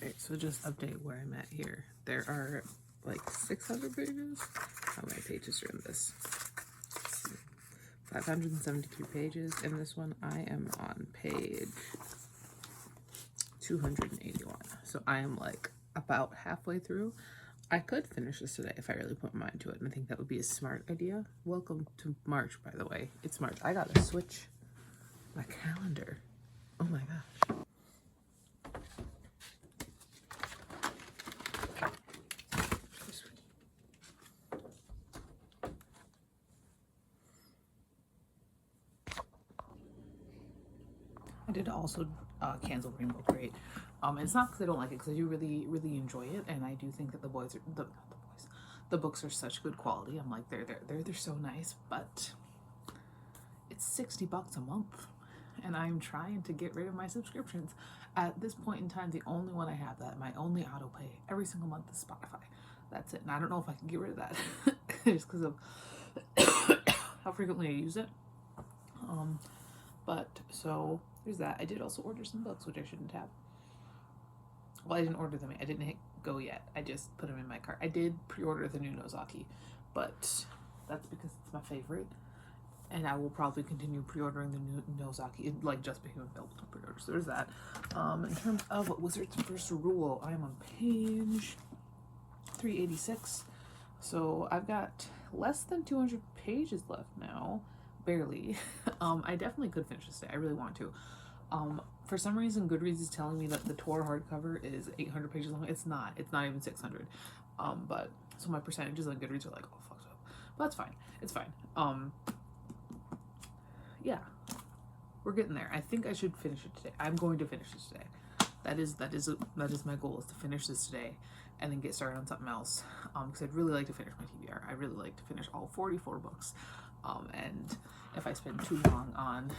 Alright, so just update where I'm at here. There are like 600 pages. How many pages are in this? 572 pages. In this one, I am on page 281. So I am like about halfway through. I could finish this today if I really put my mind to it, and I think that would be a smart idea. Welcome to March, by the way. It's March. I gotta switch my calendar. Oh my gosh. I did also cancel Rainbow Crate. It's not because I don't like it, because I do really enjoy it, and I do think that the books are such good quality. I'm like, they're so nice, but it's $60 a month, and I'm trying to get rid of my subscriptions. At this point in time, the only one I have, that my only auto pay every single month, is Spotify. That's it, and I don't know if I can get rid of that just because of how frequently I use it. But so there's that. I did also order some books, which I shouldn't have. Well, I didn't order them. I didn't hit go yet. I just put them in my cart. I did pre-order the new Nozaki, but that's because it's my favorite, and I will probably continue pre-ordering the new Nozaki. It like just became available to pre-order, so there's that. In terms of Wizard's First Rule, I am on page 386. So I've got less than 200 pages left now. Barely. I definitely could finish this today. I really want to. For some reason, Goodreads is telling me that the Tor hardcover is 800 pages long. It's not. It's not even 600. But so my percentages on Goodreads are like all fucked up. But that's fine. It's fine. Yeah, we're getting there. I think I should finish it today. I'm going to finish this today. That is my goal, is to finish this today and then get started on something else. Because I'd really like to finish my TBR. I really like to finish all 44 books. And if I spend too long on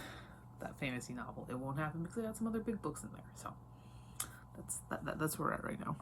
that fantasy novel, it won't happen because I got some other big books in there. So that's where we're at right now.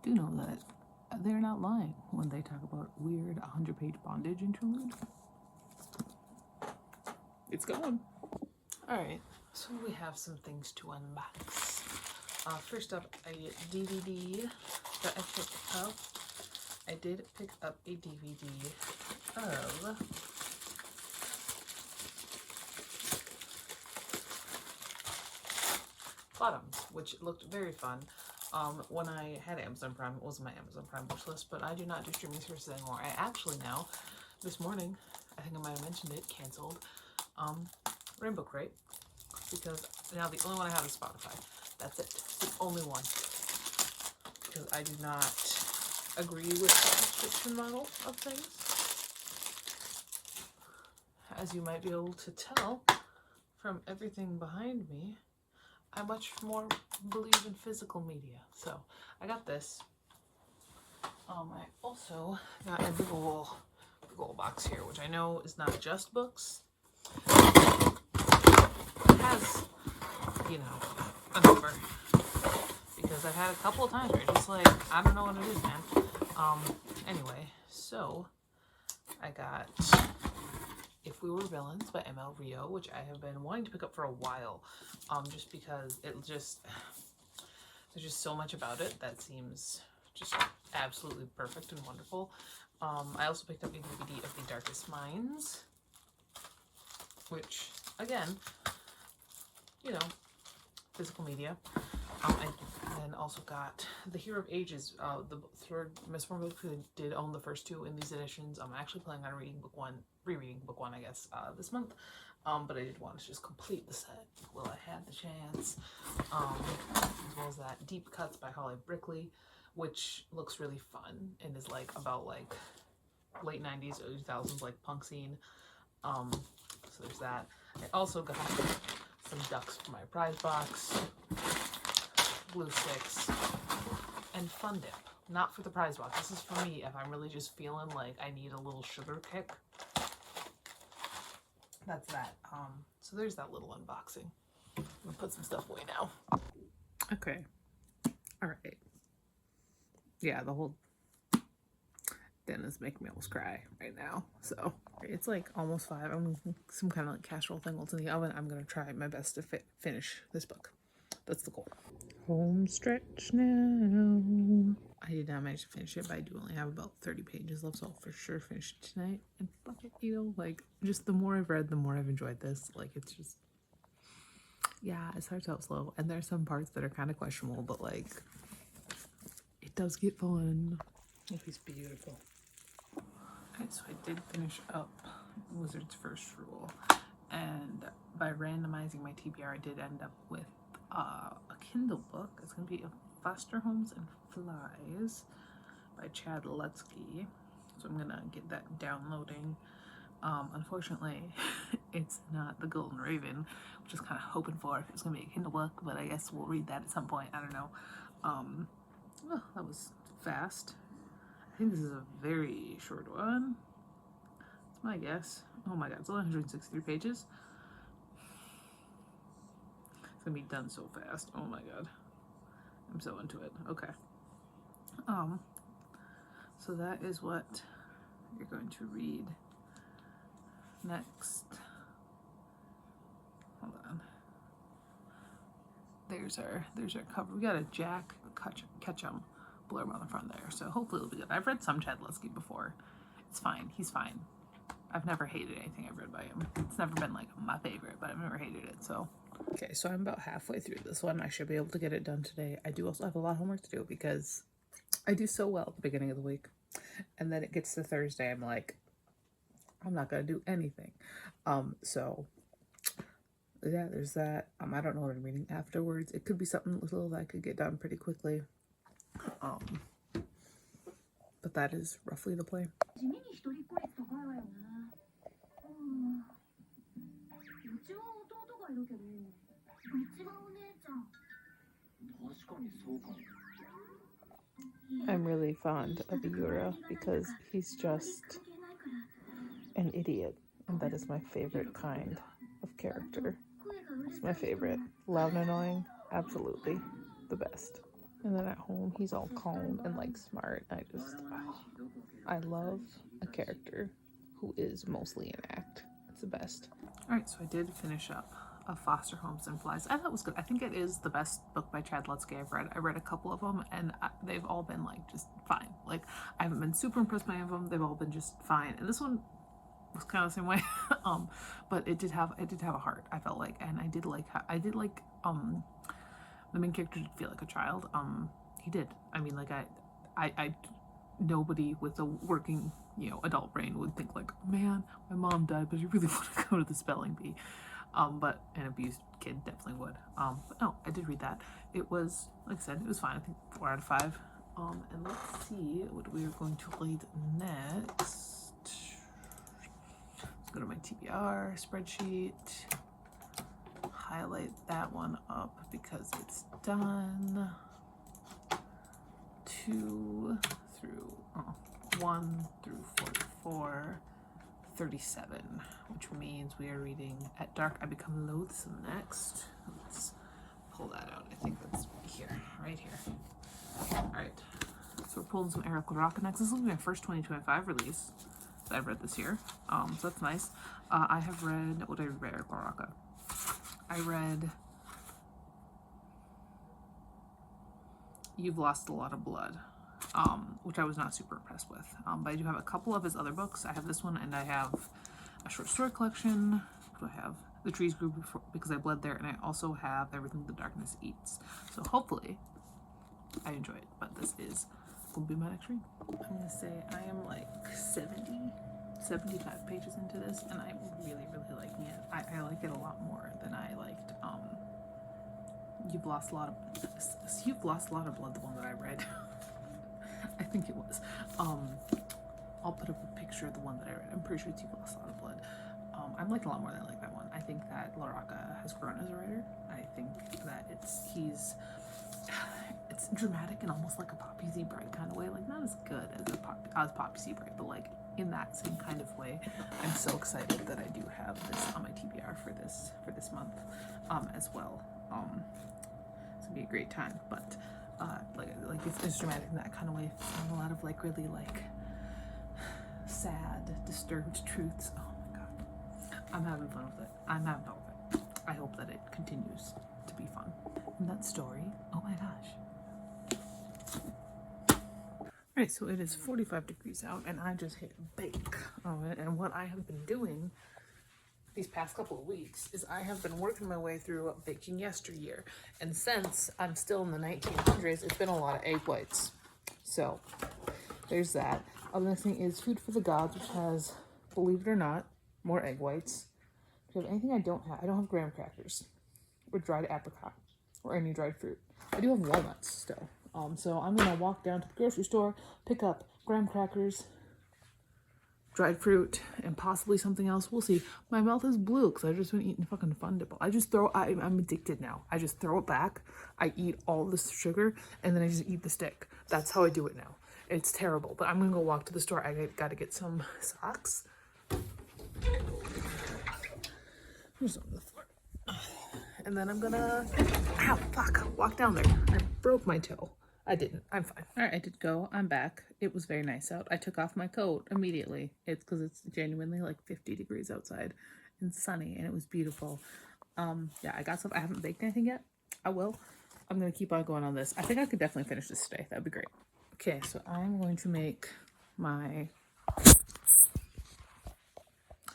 Do know that they're not lying when they talk about weird 100-page bondage interlude. It's gone. Alright, so we have some things to unbox. First up, a DVD that I picked up. I did pick up a DVD of Bottoms, which looked very fun. When I had Amazon Prime, it was my Amazon Prime wish list, but I do not do streaming services anymore. I actually now, this morning, I think I might have mentioned it, canceled Rainbow Crate, because now the only one I have is Spotify. That's it. It's the only one. Because I do not agree with the subscription model of things. As you might be able to tell from everything behind me, I much more believe in physical media. So I got this. I also got a big ol' box here, which I know is not just books. It has, you know, a number. Because I've had a couple of times where it's just like, I don't know what it is, man. Anyway, so I got If We Were Villains by ML Rio, which I have been wanting to pick up for a while, just because there's just so much about it that seems just absolutely perfect and wonderful. I also picked up a DVD of The Darkest Minds, which, again, you know, physical media. I then also got The Hero of Ages. The third Miss Marvel did own the first two in these editions. I'm actually planning on rereading book one, I guess, this month. But I did want to just complete the set while I had the chance. As well as that Deep Cuts by Holly Brickley, which looks really fun and is like about like late 90s, early 2000s like punk scene. So there's that. I also got some ducks for my prize box, glue sticks, and Fun Dip. Not for the prize box. This is for me if I'm really just feeling like I need a little sugar kick. That's that. So there's that little unboxing. I'm gonna put some stuff away now. Okay. All right. Yeah, the whole den is making me almost cry right now. So it's like almost 5. I'm some kind of like casserole thing that's in the oven. I'm gonna try my best to finish this book. That's the goal. Home stretch now. I did not manage to finish it, but I do only have about 30 pages left, so I'll for sure finish it tonight. And fuck it, you know, like, just the more I've read, the more I've enjoyed this. Like, it's just, yeah, it starts out slow, and there's some parts that are kind of questionable, but, like, it does get fun. He's beautiful. Okay, so I did finish up Wizard's First Rule, and by randomizing my TBR, I did end up with a Kindle book. It's going to be Foster Homes and Flies by Chad Lutzke. So I'm gonna get that downloading. Unfortunately, it's not The Golden Raven, which I was kind of hoping for. It's gonna be a Kindle book, but I guess we'll read that at some point. I don't know. Well, that was fast. I think this is a very short one. That's my guess. Oh my god, it's only 163 pages. It's gonna be done so fast. Oh my god. I'm so into it. Okay. So that is what you're going to read next. Hold on. There's our cover. We got a Jack Ketchum blurb on the front there, so hopefully it'll be good. I've read some Chad Lutzke before. It's fine. He's fine. I've never hated anything I've read by him. It's never been like my favorite, but I've never hated it, so. Okay, so I'm about halfway through this one. I should be able to get it done today. I do also have a lot of homework to do because I do so well at the beginning of the week. And then it gets to Thursday, I'm like, I'm not gonna do anything. So yeah, there's that. I don't know what I'm reading afterwards. It could be something little that I could get done pretty quickly. But that is roughly the plan. I'm really fond of Yura because he's just an idiot, and that is my favorite kind of character. He's my favorite. Loud and annoying, absolutely the best. And then at home, he's all calm and like smart. I love a character who is mostly an act. It's the best. All right, so I did finish up Foster Homes and Flies. I thought it was good. I think it is the best book by Chad Lutzke I've read. I read a couple of them, and they've all been like just fine. Like, I haven't been super impressed by any of them. They've all been just fine. And this one was kind of the same way. But it did have a heart, I felt like, and I did like the main character did feel like a child. He did. I mean, like, I nobody with a working, you know, adult brain would think like, man, my mom died, but you really want to go to the spelling bee. But an abused kid definitely would. But no, I did read that. It was, like I said, it was fine. I think 4 out of 5. And let's see what we are going to read next. Let's go to my TBR spreadsheet. Highlight that one up because it's done. 1 through 44, 37, which means we are reading At Dark I Become Loathsome next. Let's pull that out. I think that's here, right here. All right, so we're pulling some Eric LaRocca next. This will be my first 2025 release that I've read this year, so that's nice. I have read, what did I read by Eric LaRocca? I read You've Lost a Lot of Blood, which I was not super impressed with. But I do have a couple of his other books. I have this one, and I have a short story collection. What do I have? The Trees Grew Because I Bled There, and I also have Everything the Darkness Eats. So hopefully I enjoy it, but this will be my next read. I'm gonna say I am like 75 pages into this, and I'm really, really liking it. I like it a lot more than I liked You've Lost a Lot of Blood, the one that I read. I think it was. I'll put up a picture of the one that I read. I'm pretty sure it's You Lost a Lot of Blood. I'm like a lot more than I like that one. I think that LaRocca has grown as a writer. I think that it's dramatic and almost like a Poppy Z Bride kind of way. Like not as good as Poppy Z Bride, but like in that same kind of way. I'm so excited that I do have this on my TBR for this month as well. It's gonna be a great time, but like it's dramatic in that kind of way. A lot of like really like sad, disturbed truths. Oh my god, I'm having fun with it. I hope that it continues to be fun. And that story, oh my gosh. Alright, so it is 45 degrees out and I just hit bake. And what I have been doing these past couple of weeks is I have been working my way through baking yesteryear. And since I'm still in the 1900s, it's been a lot of egg whites. So there's that. Other thing is Food for the Gods, which has, believe it or not, more egg whites. Do you have anything I don't have? I don't have graham crackers or dried apricot or any dried fruit. I do have walnuts still. So I'm gonna walk down to the grocery store, pick up graham crackers, dried fruit, and possibly something else. We'll see. My mouth is blue because I've just been eating fucking Fun Dipple. I'm addicted now. I just throw it back. I eat all the sugar and then I just eat the stick. That's how I do it now. It's terrible, but I'm gonna go walk to the store. I gotta get some socks. There's some on the floor. And then I'm gonna, ow, fuck, walk down there. I broke my toe. I didn't. I'm fine. All right, I did go. I'm back. It was very nice out. I took off my coat immediately. It's because it's genuinely like 50 degrees outside and sunny, and it was beautiful. Yeah, I got some. I haven't baked anything yet. I will. I'm gonna keep on going on this. I think I could definitely finish this today. That'd be great. Okay, so I'm going to make my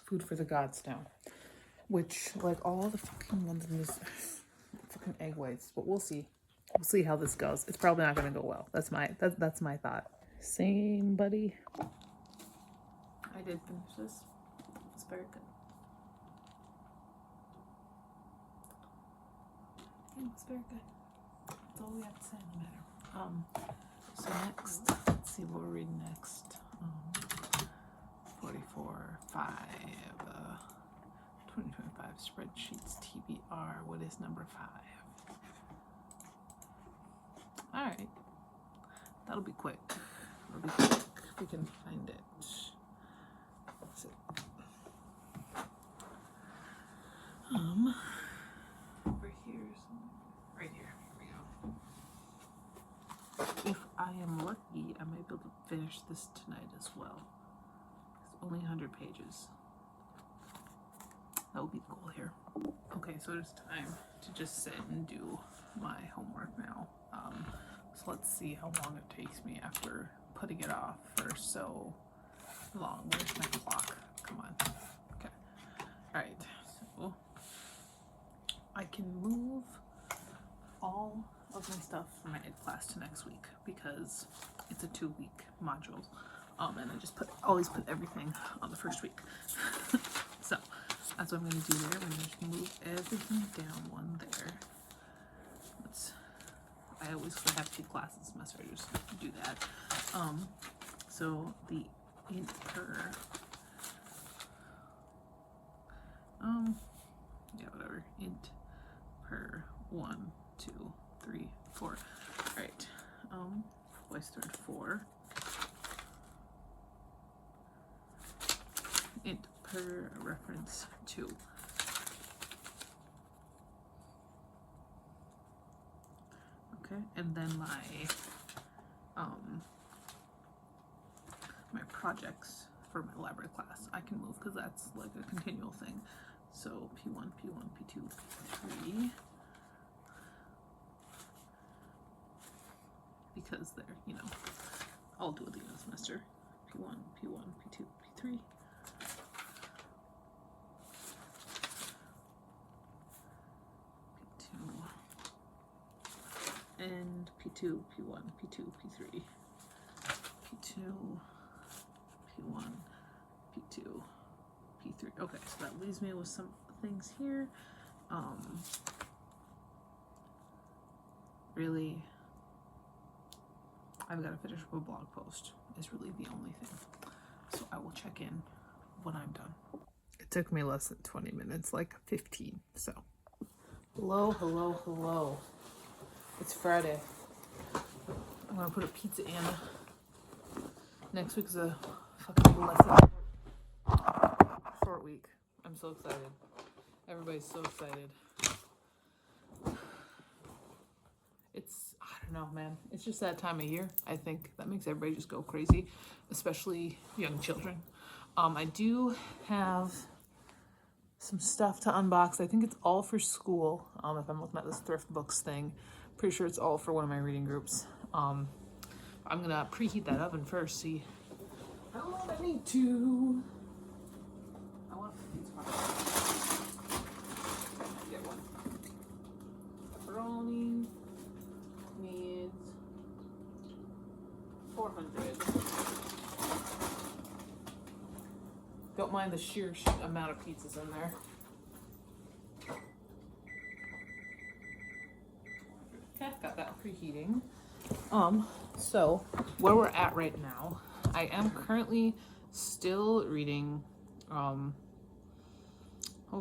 Food for the Gods now, which like all the fucking ones in this fucking egg whites, but we'll see. We'll see how this goes. It's probably not gonna go well. That's my thought. Same, buddy. I did finish this. It's very good. It was very good. That's all we have to say on the matter. So next, let's see what we're reading next. 44, 5, 2025 spreadsheets TBR. What is number 5? All right, that'll be quick. It'll be quick if we can find it. Let's see. Over here, right here. Here we go. If I am lucky, I might be able to finish this tonight as well. It's only 100 pages. That will be the goal here. Okay, so it's time to just sit and do my homework now. So let's see how long it takes me after putting it off for so long. Where's my clock? Come on. Okay. All right. So I can move all of my stuff from my ed class to next week because it's a 2-week module. And I just always put everything on the first week. So that's what I'm gonna do there. I'm gonna just move everything down one there. I always have 2 classes this semester. I just do that. So the int per yeah, whatever. Int per 1, 2, 3, 4. All right. Twice third 4. Int per reference 2. Okay, and then my my projects for my library class I can move because that's like a continual thing. So P1, P1, P2, P3, because they're, you know, I'll do at the end of the semester. P1, P1, P2, P3. And P2, P1, P2, P3, P2, P1, P2, P3. Okay, so that leaves me with some things here. Really, I've got to finish up a blog post is really the only thing. So I will check in when I'm done. It took me less than 20 minutes, like 15. So hello, hello, hello. It's Friday. I'm gonna put a pizza in. Next week's a fucking lesson short week. I'm so excited. Everybody's so excited. I don't know, man. It's just that time of year, I think, that makes everybody just go crazy, especially young children. I do have some stuff to unbox. I think it's all for school. If I'm looking at this thrift books thing, pretty sure it's all for one of my reading groups. I'm gonna preheat that oven first, see how long I need to. I want these get one. Pepperoni needs 400. Don't mind the sheer amount of pizzas in there. Okay, got that preheating. So where we're at right now, I am currently still reading, hold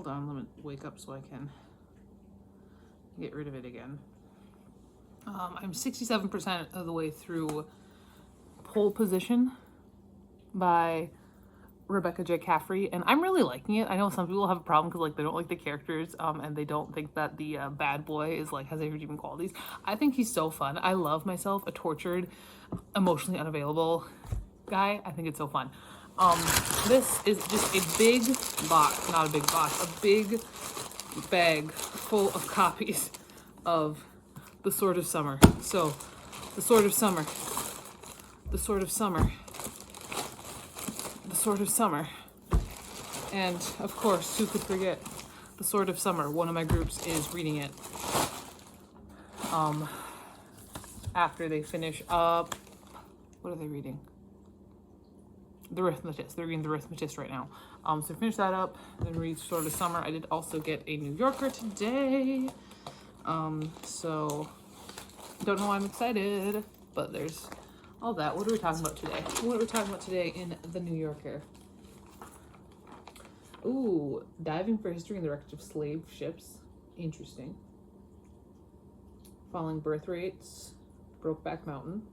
on, let me wake up so I can get rid of it again. I'm 67% of the way through Pole Position by Rebecca J. Caffrey, and I'm really liking it. I know some people have a problem because like they don't like the characters, and they don't think that the bad boy is like has any redeeming qualities. I think he's so fun. I love myself a tortured, emotionally unavailable guy. I think it's so fun. This is just a big box, not a big box, a big bag full of copies of The Sword of Summer. So, The Sword of Summer, The Sword of Summer, The Sword of Summer, and of course, who could forget The Sword of Summer? One of my groups is reading it after they finish up. What are they reading? The Arithmetist. They're reading The Arithmetist right now. So finish that up, then read Sword of Summer. I did also get a New Yorker today. So don't know why I'm excited, but there's all that. What are we talking about today? What are we talking about today in the New Yorker? Ooh, diving for history and the wreckage of slave ships. Interesting. Falling birth rates. Brokeback Mountain.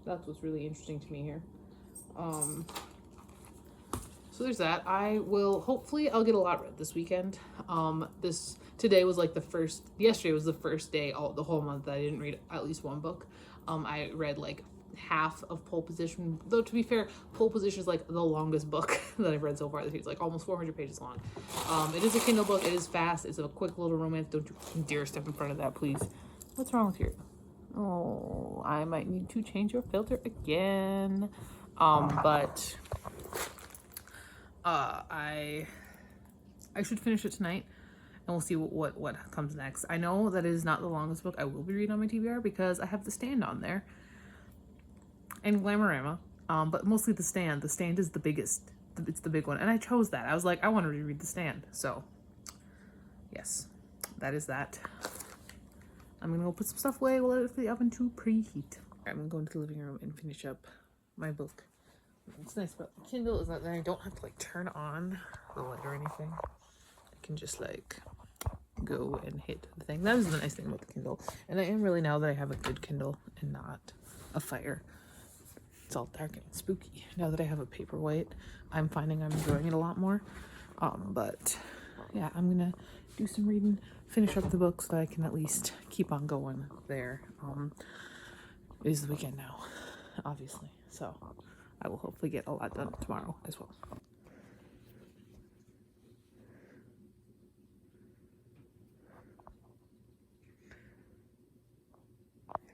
That's what's really interesting to me here. So there's that. I will, hopefully I'll get a lot read this weekend. Today was like yesterday was the first day the whole month that I didn't read at least one book. I read like half of Pole Position, though to be fair, Pole Position is like the longest book that I've read so far this year. It's like almost 400 pages long. It is a Kindle book. It is fast. It's a quick little romance. Don't you dare step in front of that, please. What's wrong with you? Oh, I might need to change your filter again. But I should finish it tonight, and we'll see what comes next. I know that it is not the longest book I will be reading on my TBR because I have The Stand on there and Glamorama, but mostly The Stand. The Stand is the biggest. It's the big one, and I chose that. I was like, I want to reread The Stand, so yes, that is that. I'm gonna go put some stuff away. We'll let it for the oven to preheat. I'm gonna go into the living room and finish up my book. What's nice about the Kindle is that then I don't have to like turn on the light or anything. I can just like go and hit the thing. That is the nice thing about the Kindle. And I am really, now that I have a good Kindle and not a Fire, it's all dark and spooky. Now that I have a Paperwhite, I'm finding I'm enjoying it a lot more. But yeah, I'm gonna do some reading, finish up the book so that I can at least keep on going there. It is the weekend now, obviously, so I will hopefully get a lot done tomorrow as well.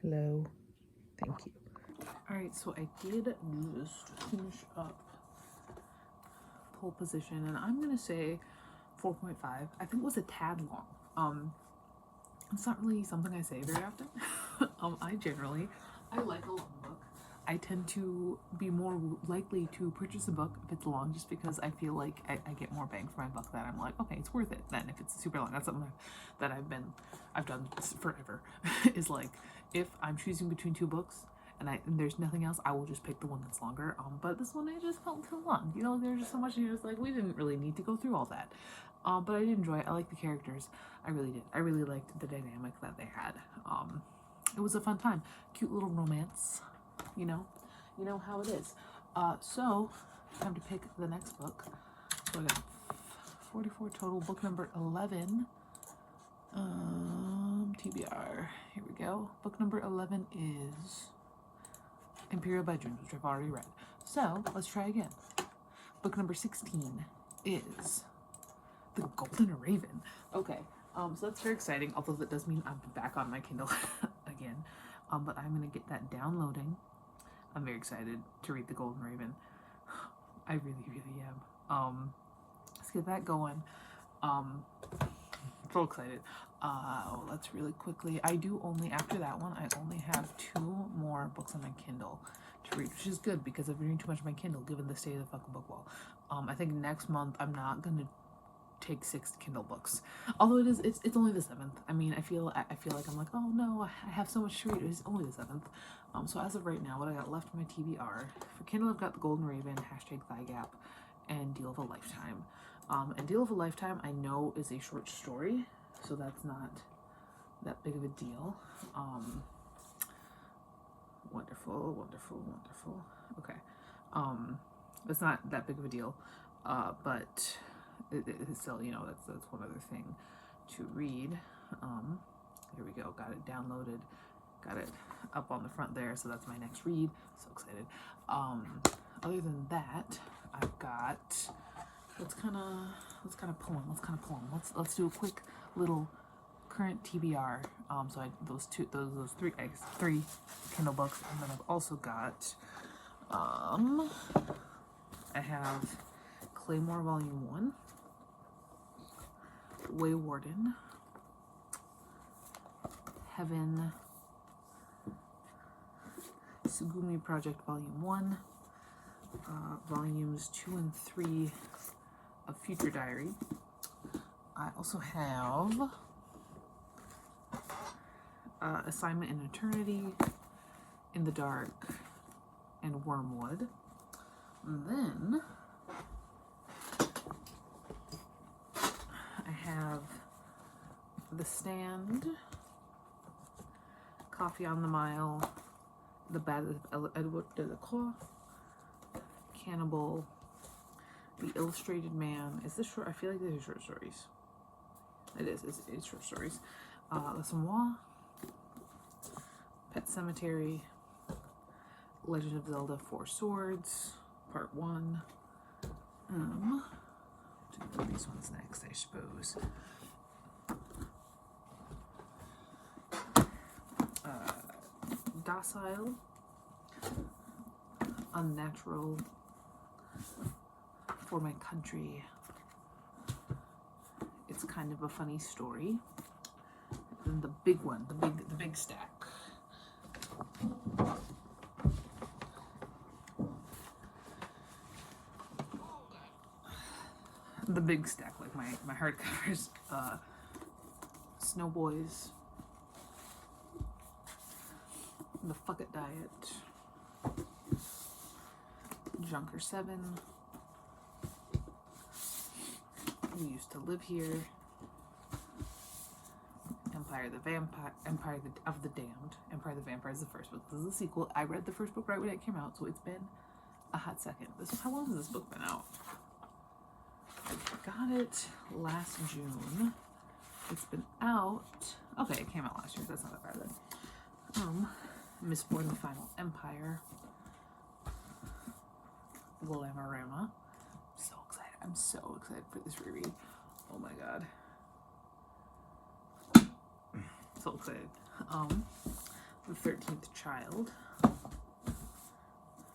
Hello. Thank you. Alright, so I did just finish up Pole Position, and I'm gonna say 4.5. I think it was a tad long. It's not really something I say very often. I like a long book. I tend to be more likely to purchase a book if it's long, just because I feel like I get more bang for my buck. That I'm like, okay, it's worth it. Then if it's super long, that's something that I've done forever. Is like, if I'm choosing between two books and there's nothing else, I will just pick the one that's longer. But this one, it just felt too long. You know, there's just so much, and you're just like, we didn't really need to go through all that. But I did enjoy it. I like the characters. I really did. I really liked the dynamic that they had. It was a fun time. Cute little romance. You know how it is. So time to pick the next book. So I got 44 total. Book number 11. TBR. Here we go. Book number 11 is Imperial Bedrooms, which I've already read. So let's try again. Book number 16 is The Golden Raven. Okay. So that's very exciting, although that does mean I'm back on my Kindle again. But I'm gonna get that downloading. I'm very excited to read The Golden Raven. I really, really am. Let's get that going. So excited. Let's really quickly. I do only, after that one, I only have 2 more books on my Kindle to read, which is good because I've been reading too much of my Kindle given the state of the fucking book wall. I think next month I'm not gonna take 6 Kindle books, although it's only the 7th. I mean, I feel like I'm like, oh no, I have so much to read. It's only the 7th. So as of right now, what I got left in my TBR for Kindle, I've got The Golden Raven, #Thigh Gap, and Deal of a Lifetime. And Deal of a Lifetime I know is a short story, so that's not that big of a deal. Wonderful, wonderful, wonderful. Okay. It's not that big of a deal, but it's still, you know, that's one other thing to read. Here we go. Got it downloaded. Got it up on the front there, so that's my next read. So excited. Other than that, I've got. Let's kind of pull them. Let's do a quick little current TBR. So those 3 Kindle books, and then I've also got. I have Claymore Volume 1, Waywarden, Heaven, Sugumi Project Volume 1, Volumes 2 and 3 of Future Diary. I also have Assignment in Eternity, In the Dark, and Wormwood. And then I have The Stand, Coffee on the Mile, The Ballad of Edward Delacroix, Cannibal, The Illustrated Man. Is this short? I feel like these are short stories. It is. It's short stories. Le Sommelier, Pet Cemetery, Legend of Zelda 4 Swords, Part 1. Do these ones next, I suppose. Docile, Unnatural, For My Country. It's kind of a funny story. And the big one, the big stack. The big stack, like my hardcovers. Snow Boys, The Fuck It Diet, Junker 7, We Used to Live Here, Empire of the Damned. Empire of the Vampire is the first book. This is the sequel. I read the first book right when it came out, so it's been a hot second. How long has this book been out? I got it last June. It's been out. Okay, it came out last year. That's not that bad then. Mistborn: The Final Empire. Glamorama. So excited. I'm so excited for this reread. Oh my god. So excited. The 13th Child.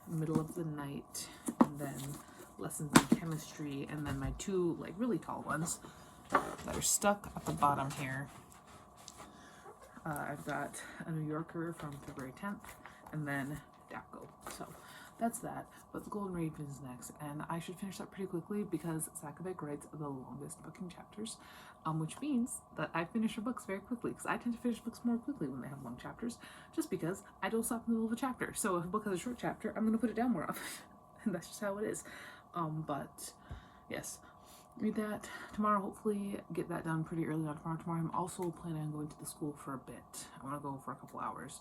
Middle of the Night. And then Lessons in Chemistry. And then my 2 like really tall ones that are stuck at the bottom here. I've got A New Yorker from February 10th, and then Dapko. So that's that. But the Golden Raven is next, and I should finish that pretty quickly because Sakovic writes the longest booking chapters, which means that I finish her books very quickly because I tend to finish books more quickly when they have long chapters, just because I don't stop in the middle of a chapter. So if a book has a short chapter, I'm going to put it down more often, and that's just how it is. But yes, read that tomorrow. Hopefully get that done pretty early on tomorrow. I'm also planning on going to the school for a bit. I want to go for a couple hours.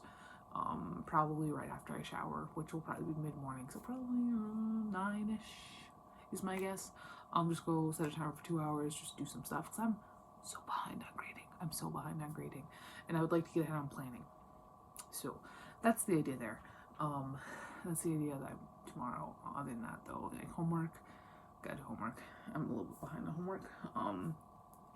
Probably right after I shower, which will probably be mid-morning, so probably 9-ish is my guess. I'll just go set a timer for 2 hours, just do some stuff, because I'm so behind on grading. And I would like to get ahead on planning. So that's the idea there. That's the idea that tomorrow, other than that though, like homework, got homework. I'm a little bit behind on homework.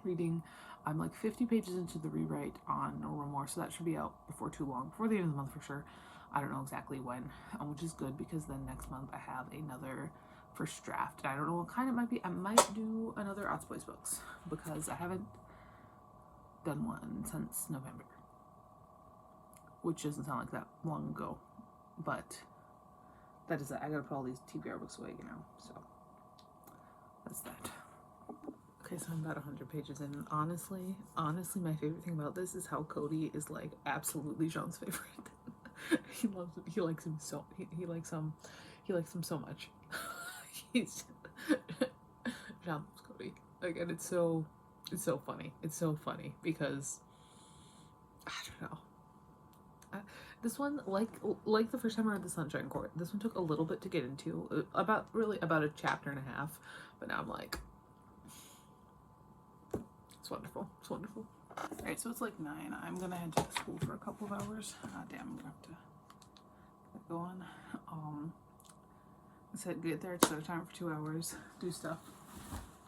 Reading, I'm like 50 pages into the rewrite on No Remorse, so that should be out before too long, before the end of the month for sure. I don't know exactly when, which is good because then next month I have another first draft. I don't know what kind it might be. I might do another Ots Boys books because I haven't done one since November, which doesn't sound like that long ago, but that is that. I gotta put all these TBR books away, you know, so that's that. Okay, so I'm about 100 pages in. Honestly, my favorite thing about this is how Cody is like absolutely Jean's favorite. He likes him so much. He's Jean loves Cody. Like, and it's so funny. It's so funny because I don't know. This one, like the first time I read the Sunshine Court, this one took a little bit to get into, about a chapter and a half, but now I'm like, it's wonderful. It's wonderful. All right, so it's like 9. I'm gonna head to the school for a couple of hours. Damn, I'm gonna have to get going. I said get there, set a timer for 2 hours, do stuff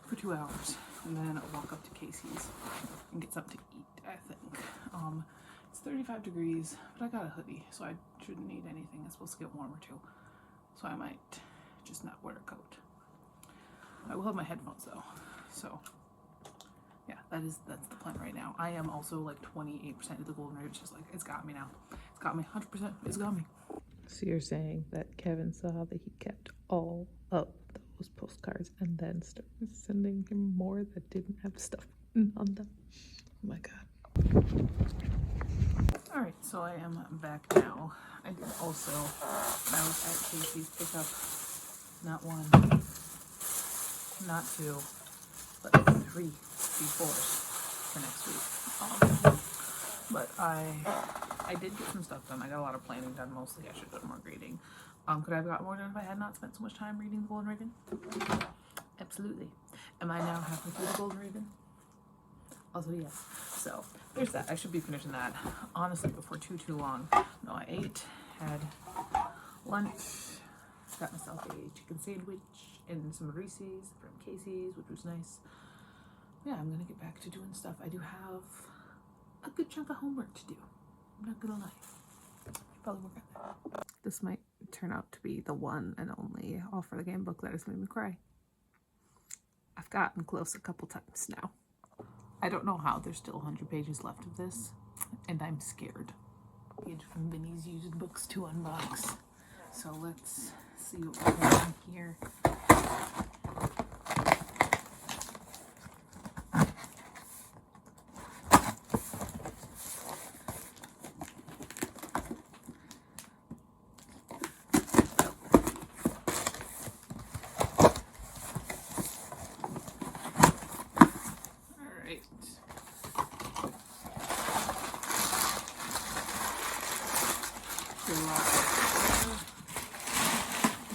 for 2 hours, and then I'll walk up to Casey's and get something to eat. I think. It's 35 degrees, but I got a hoodie, so I shouldn't need anything. It's supposed to get warmer too, so I might just not wear a coat. I will have my headphones though, so. Yeah, that's the plan right now. I am also like 28% of the Golden Raven. It's just like, it's got me now. It's got me 100%. It's got me. So you're saying that Kevin saw that he kept all of those postcards and then started sending him more that didn't have stuff on them. Oh my God. All right, so I am back now. I did also, I was at Casey's pick up not 1, not 2, but 3 B4s for next week. But I did get some stuff done. I got a lot of planning done. Mostly I should have done more grading. Could I have got more done if I had not spent so much time reading the Golden Raven? Absolutely. Am I now halfway through the Golden Raven? Also yes. So there's that. I should be finishing that honestly before too long. No, I ate, had lunch, got myself a chicken sandwich and some Reese's from Casey's, which was nice. Yeah, I'm gonna get back to doing stuff. I do have a good chunk of homework to do. I'm not gonna lie. Probably work on that. This might turn out to be the one and only All for the Game book that has made me cry. I've gotten close a couple times now. I don't know how there's still 100 pages left of this, and I'm scared. Page from Vinny's used books to unbox. So let's see what we have in here.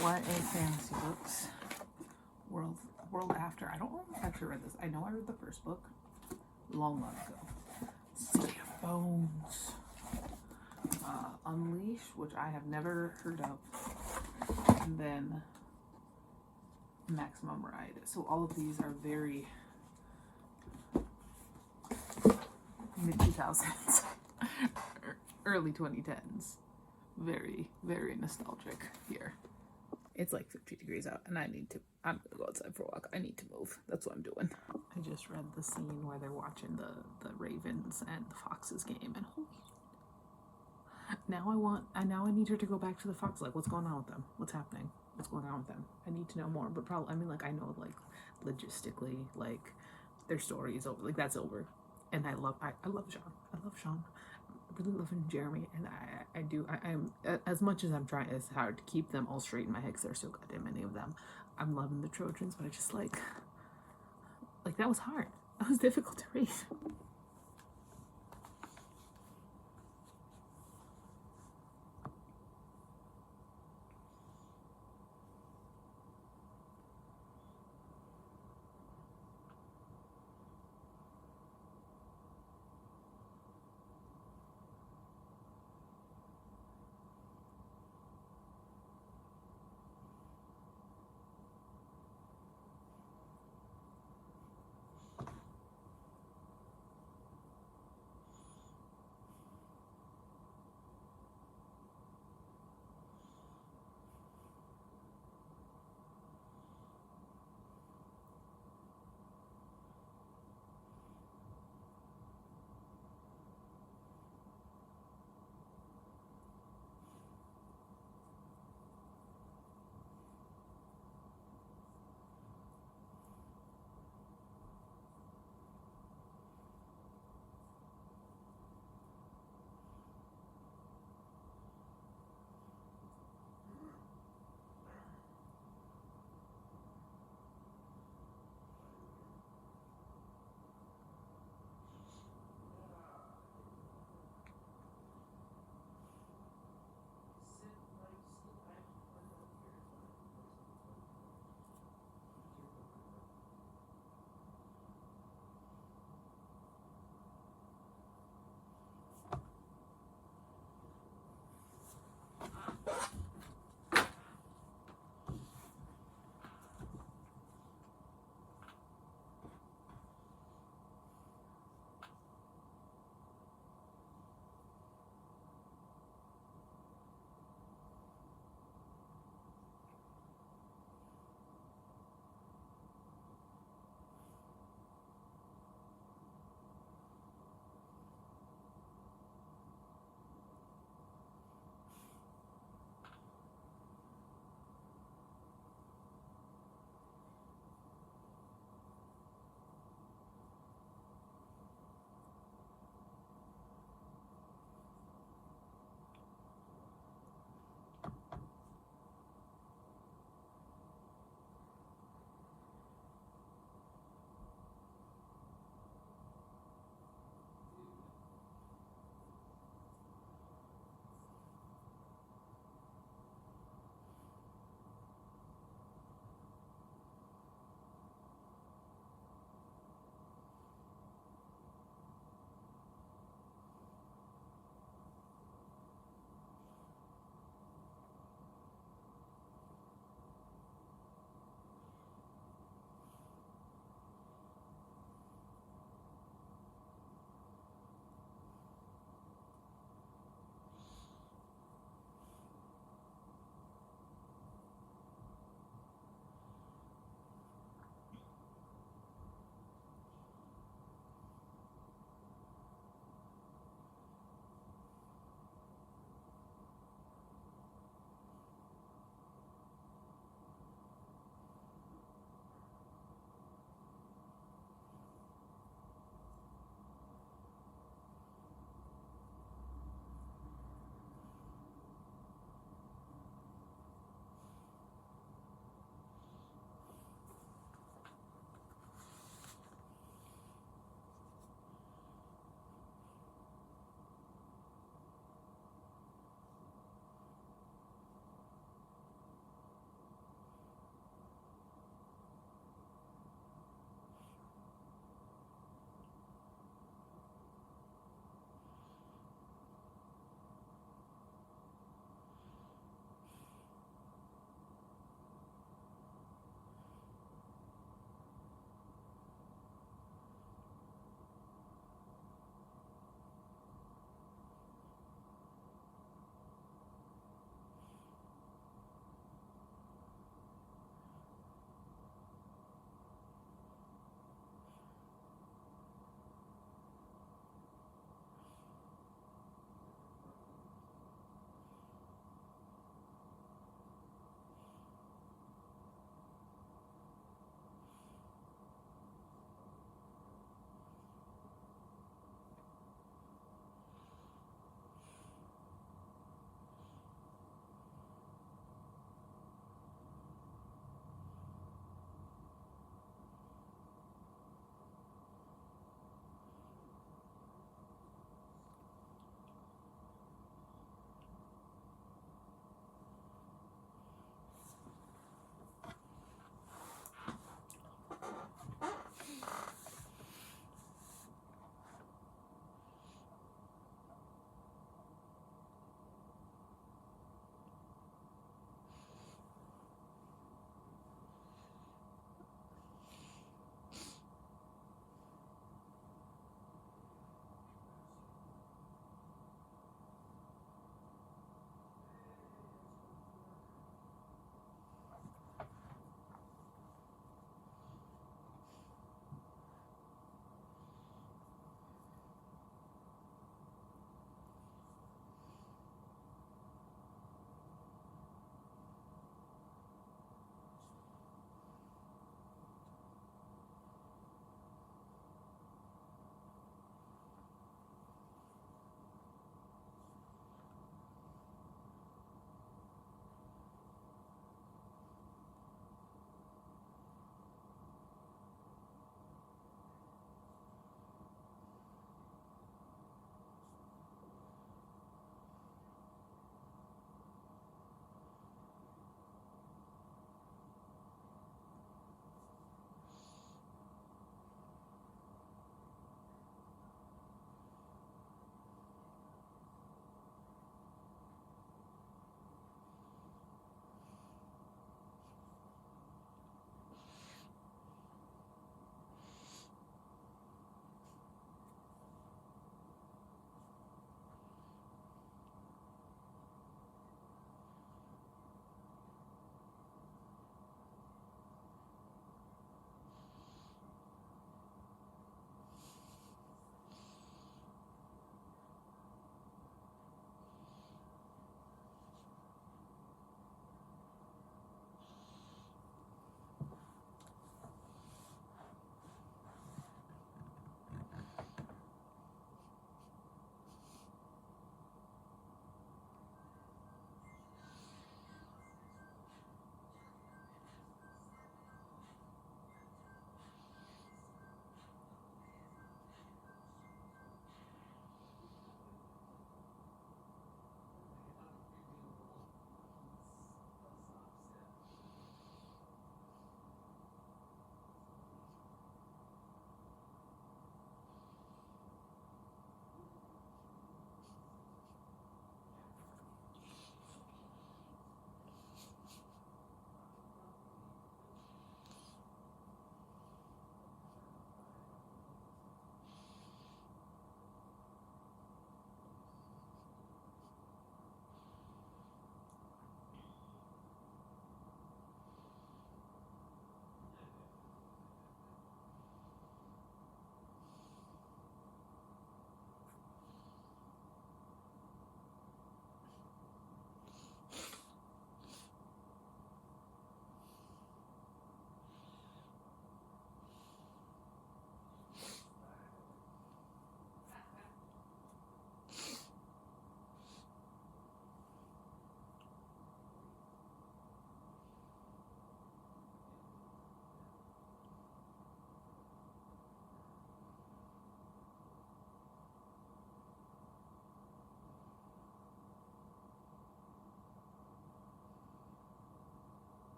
YA fantasy books. World After. I don't know if I actually read this. I know I read the first book long ago. City of Bones. Unleash, which I have never heard of. And then Maximum Ride. So all of these are very mid-2000s. Early 2010s. Very, very nostalgic here. It's like 50 degrees out and I'm gonna go outside for a walk. I need to move. That's what I'm doing. I just read the scene where they're watching the Ravens and the Foxes game, and holy, Now I need her to go back to the Fox. Like, what's going on with them? What's happening? What's going on with them? I need to know more. But probably, I mean, like, I know, like, logistically, like, their story is over. Like, that's over. And I love Sean. I love Sean. I really love Jeremy, and I'm as much as I'm trying, it's hard to keep them all straight in my head because there's so goddamn many of them. I'm loving the Trojans, but I just like that was hard. That was difficult to read.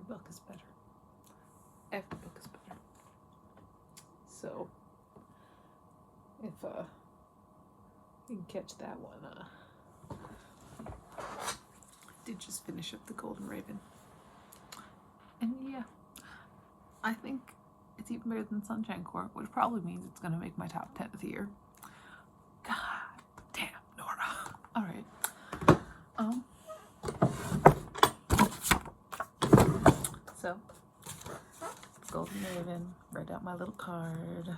book is better. Every book is better. So, if you can catch that one, did just finish up The Golden Raven. And yeah, I think it's even better than Sunshine Court, which probably means it's going to make my top 10 of the year. God damn, Nora. All right. So, Golden Raven, write out my little card,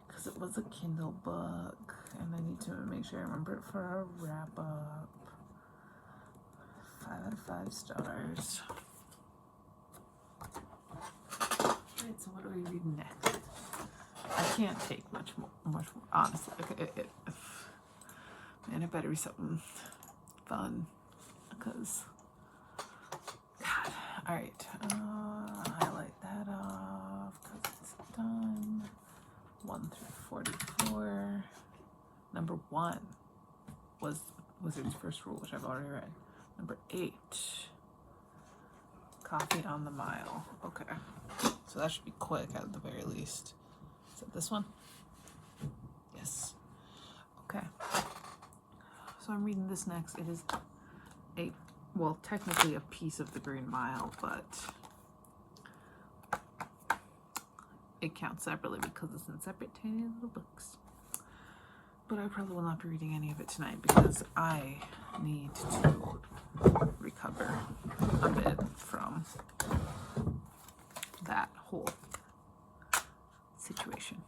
because it was a Kindle book, and I need to make sure I remember it for our wrap-up. 5 out of 5 stars. Alright, so what are we reading next? I can't take much more honestly. Man, it better be something fun, because God. Alright, highlight that off because it's done. 1 through 44. Number 1 was Wizard's First Rule, which I've already read. Number 8, Coffee on the Mile. Okay, so that should be quick at the very least. Is it this one? Yes. Okay. So I'm reading this next. It is technically a piece of the Green Mile, but it counts separately because it's in separate tiny little books. But I probably will not be reading any of it tonight because I need to recover a bit from that whole situation.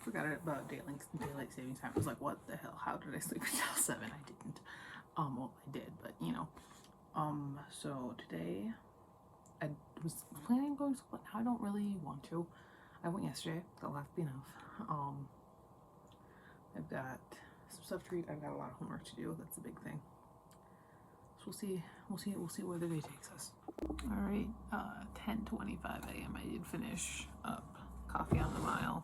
Forgot about daylight savings time. I was like, what the hell? How did I sleep until 7? I didn't. Well, I did, but you know. So today I was planning on going to school, but I don't really want to. I went yesterday. That'll have to be enough. I've got some stuff to read. I've got a lot of homework to do. That's a big thing. So we'll see where the day takes us. All right, 10:25 a.m. I did finish up Coffee on the Mile.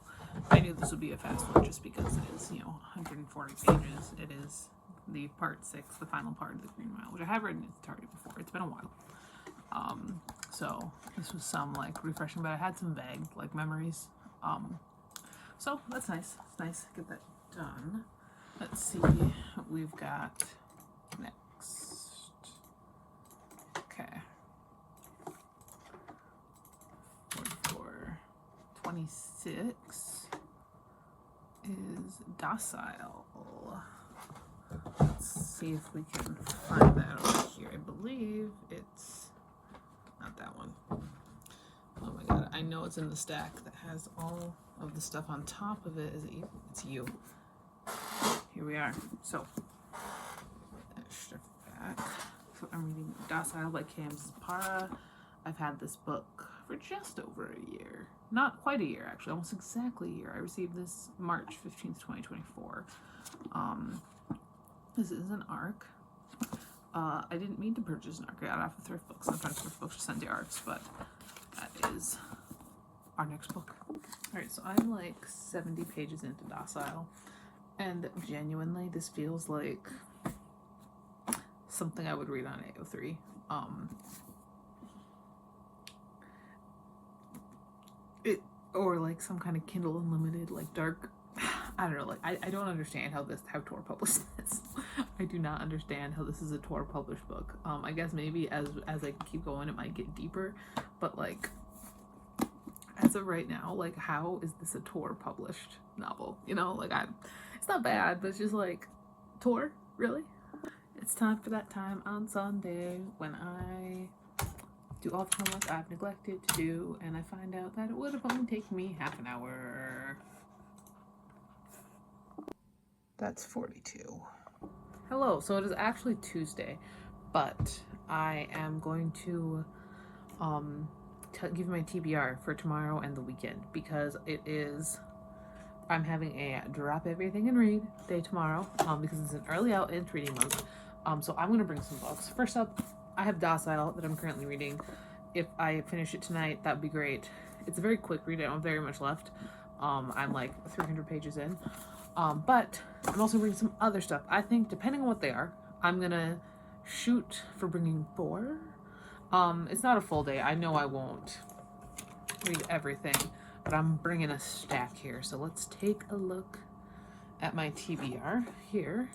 I knew this would be a fast one just because it is, 140 pages. It is the part 6, the final part of the Green Mile, which I have read in its entirety before. It's been a while. So this was some refreshing, but I had some vague memories. So that's nice. It's nice to get that done. Let's see what we've got next. Okay. 44. 26 is Docile. Let's see if we can find that over here. I believe it's not that one. Oh my god, I know it's in the stack that has all of the stuff on top of it. Is it you? It's you. Here we are. So, extra back. So I'm reading Docile by K.M. Zapara. I've had this book for just over a year. Not quite a year, actually. Almost exactly a year. I received this March 15th, 2024. This is an ARC. I didn't mean to purchase an ARC. I got it off of Thrift Books. Sometimes Thrift Books send the ARCs, but that is our next book. Alright, so I'm 70 pages into Docile, and genuinely this feels like something I would read on AO3. Or some kind of Kindle Unlimited, dark, I don't know, I don't understand how Tor published this. I do not understand how this is a Tor published book. I guess maybe as I keep going it might get deeper, but as of right now, how is this a Tor published novel? It's not bad, but it's just Tor, really? It's time for that time on Sunday when I do all the homework I've neglected to do, and I find out that it would have only taken me half an hour. That's 42. Hello, so it is actually Tuesday, but I am going to give my TBR for tomorrow and the weekend because I'm having a drop everything and read day tomorrow because it's an early out in reading month. So I'm going to bring some books. First up, I have Docile that I'm currently reading. If I finish it tonight, that'd be great. It's a very quick read. I don't have very much left. I'm 300 pages in. But I'm also reading some other stuff. I think, depending on what they are, I'm going to shoot for bringing 4. It's not a full day. I know I won't read everything, but I'm bringing a stack here. So let's take a look at my TBR here.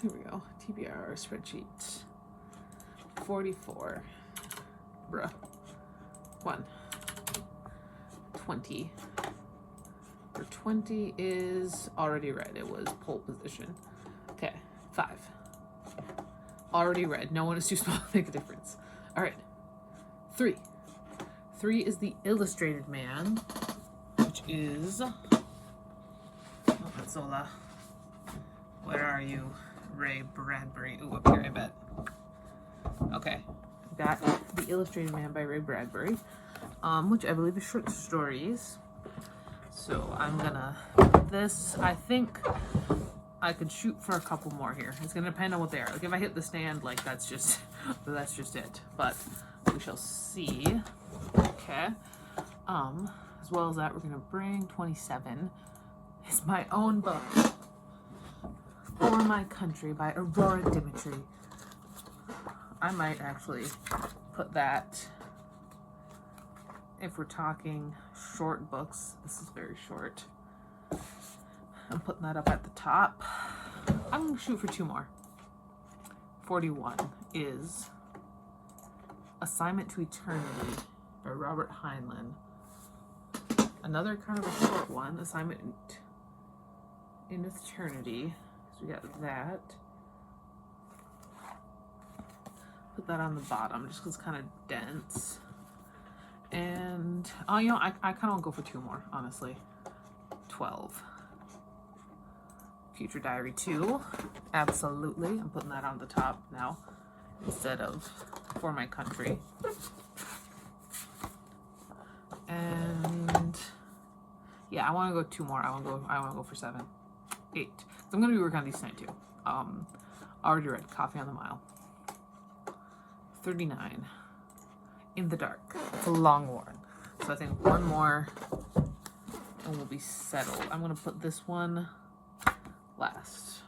Here we go. TBR spreadsheet. 44. Bruh. 1. 20. For 20 is already read. It was pole position. Okay. 5. Already read. No one is too small to make a difference. All right. 3. 3 is the Illustrated Man, which is... Oh, Zola. Where are you? Ray Bradbury. Ooh, up here, I bet. Okay. Got The Illustrated Man by Ray Bradbury, which I believe is short stories. So I'm gonna put this. I think I could shoot for a couple more here. It's gonna depend on what they are. Like if I hit the stand, like that's just it. But we shall see. Okay. As well as that, we're gonna bring 27. It's my own book. For My Country by Aurora Dimitri. I might actually put that, if we're talking short books, this is very short. I'm putting that up at the top. I'm going to shoot for 2 more. 41 is Assignment to Eternity by Robert Heinlein. Another kind of a short one, Assignment in Eternity. So we got that. Put that on the bottom just because it's kind of dense. And, you know, I kind of want to go for 2 more, honestly. 12. Future Diary 2. Absolutely. I'm putting that on the top now instead of For My Country. And yeah, I want to go 2 more. I want to go for 7. 8. So I'm going to be working on these tonight too. Already read Coffee on the Mile. 39. In the Dark. It's a long one. So I think 1 more and we'll be settled. I'm going to put this one last.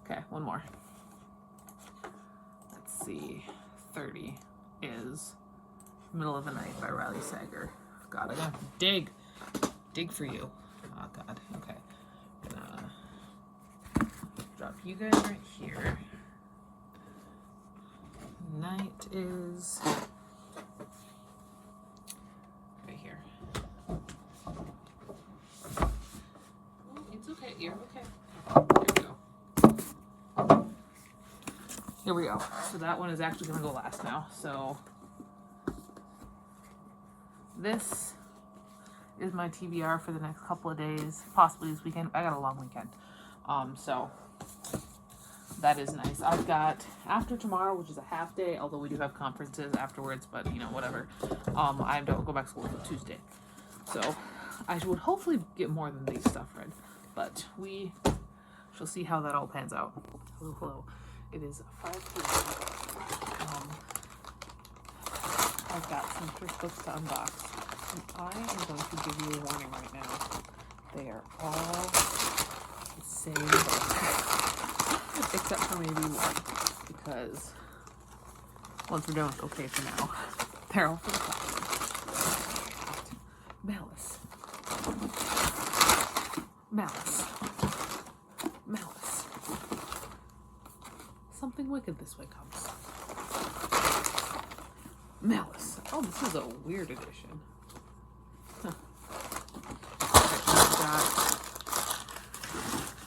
Okay, 1 more. Let's see. 30 is Middle of the Night by Riley Sager. God, I gotta dig for you. Oh God, okay. Gonna drop you guys right here. Night is right here. It's okay, you're okay. Here we go. So that one is actually gonna go last now. So this is my TBR for the next couple of days, possibly this weekend. I got a long weekend. So that is nice. I've got after tomorrow, which is a half day, although we do have conferences afterwards, but you know, whatever. I don't go back to school until Tuesday. So I would hopefully get more than these stuff read, but we shall see how that all pans out. Hello, hello. It is 5 p.m. I've got some first books to unbox, and I am going to give you a warning right now. They are all the same book, except for maybe one, because once we're done with Okay for Now, they're all for the classroom. Malice. Malice. Malice. Something wicked this way comes. Malice. Oh, this is a weird edition. Huh.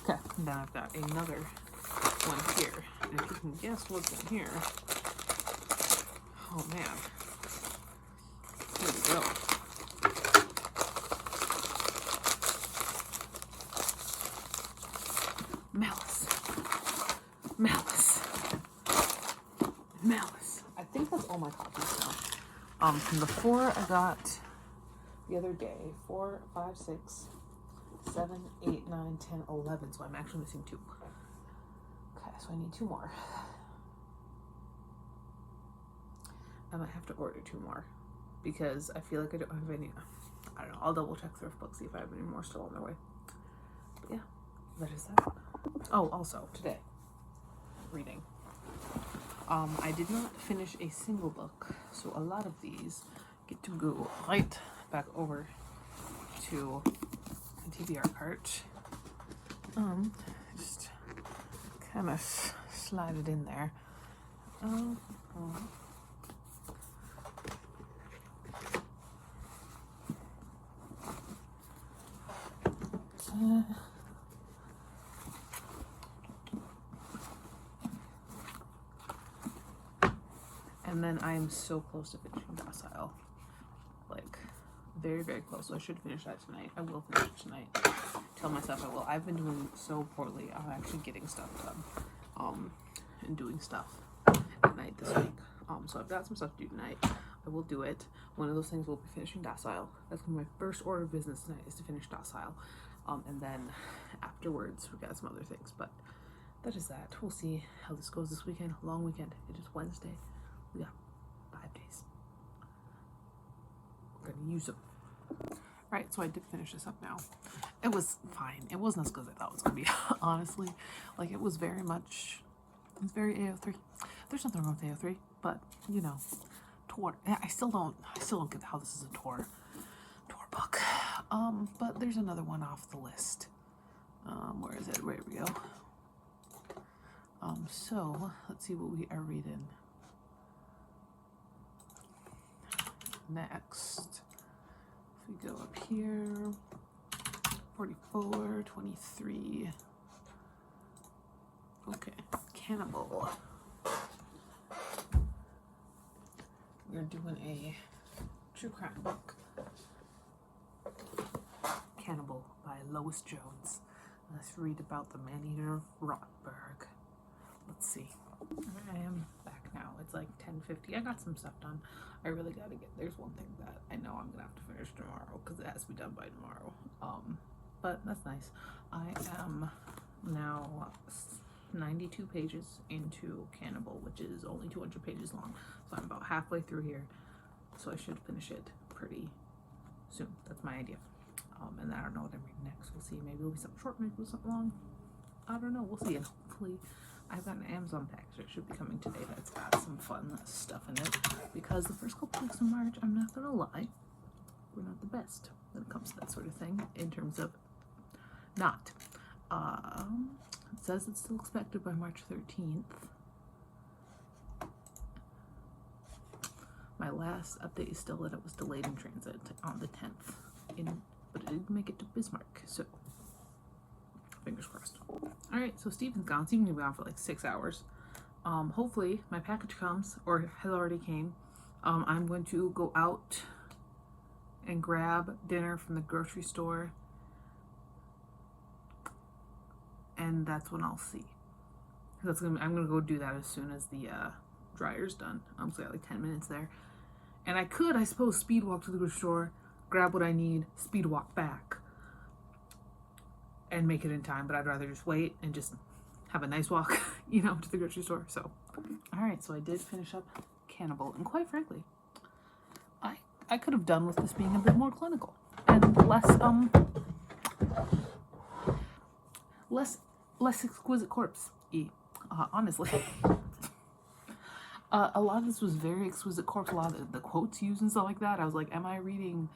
Okay, now I've got another one here. And if you can guess what's in here. Oh man. Here we go. Malice. Malice. Malice. I think that's all my copies now. From the 4 I got the other day. 4, 5, 6, 7, 8, 9, 10, 11. So I'm actually missing 2. Okay, so I need 2 more. I might have to order 2 more because I feel like I don't have any. I don't know. I'll double check Thrift Book, see if I have any more still on their way. But yeah, that is that. Oh, also today, reading. I did not finish a single book, so a lot of these get to go right back over to the TBR cart. Just kind of slide it in there. And then I'm so close to finishing Docile. Like, very, very close. So I should finish that tonight. I will finish it tonight. Tell myself I will. I've been doing so poorly. I'm actually getting stuff done. And doing stuff at night this week. So I've got some stuff to do tonight. I will do it. One of those things will be finishing Docile. That's gonna be my first order of business tonight, is to finish Docile. And then afterwards we got some other things. But that is that. We'll see how this goes this weekend. Long weekend. It is Wednesday. We got 5 days. We're gonna use them. Right, so I did finish this up now. It was fine. It wasn't as good as I thought it was gonna be, honestly. Like, it was very much, it was very AO3. There's nothing wrong with AO3, but you know, Tor. I still don't get how this is a Tor book. But there's another one off the list. Where is it? There we go. So let's see what we are reading next. If we go up here, 44, 23. Okay, Cannibal. We're doing a true crime book. Cannibal by Lois Jones. Let's read about the man-eater Rotberg. Let's see. I am back now. It's like 10:50. I got some stuff done. I really gotta get, there's one thing that I know I'm gonna have to finish tomorrow because it has to be done by tomorrow. But that's nice. I am now 92 pages into Cannibal, which is only 200 pages long. So I'm about halfway through here. So I should finish it pretty soon. That's my idea. And I don't know what I'm reading next. We'll see. Maybe it'll be something short, maybe it'll be something long. I don't know. We'll see. And hopefully I've got an Amazon package that should be coming today that's got some fun stuff in it. Because the first couple weeks of March, I'm not gonna lie, we're not the best when it comes to that sort of thing in terms of not. It says it's still expected by March 13th. My last update is still that it was delayed in transit on the 10th, but it did make it to Bismarck, so fingers crossed. All right, so Stephen's gone. Stephen's gonna be gone for like 6 hours. Hopefully my package comes, or has already came. I'm going to go out and grab dinner from the grocery store, and that's when I'll see. I'm gonna go do that as soon as the dryer's done. So I got like 10 minutes there, and I could, I suppose, speed walk to the grocery store, grab what I need, speed walk back, and make it in time. But I'd rather just wait and just have a nice walk, you know, to the grocery store. So, all right. So I did finish up Cannibal, and quite frankly, I could have done with this being a bit more clinical and less exquisite corpse-y, honestly. A lot of this was very exquisite corpse. A lot of the quotes used and stuff like that. I was like, am I reading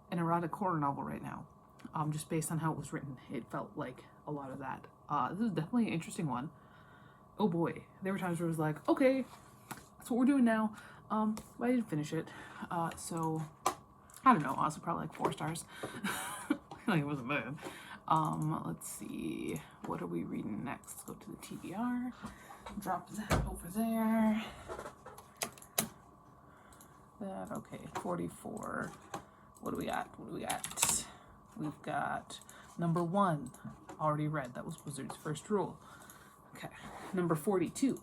an erotic horror novel right now? Just based on how it was written, it felt like a lot of that. This is definitely an interesting one. Oh boy, there were times where it was like, okay, that's what we're doing now. But I didn't finish it. So I don't know. Also, probably like 4 stars. Like, it wasn't bad. Let's see. What are we reading next? Let's go to the TBR. Drop that over there. That, okay, 44. What do we got? We've got number 1, already read. That was Wizard's First Rule. Okay, number 42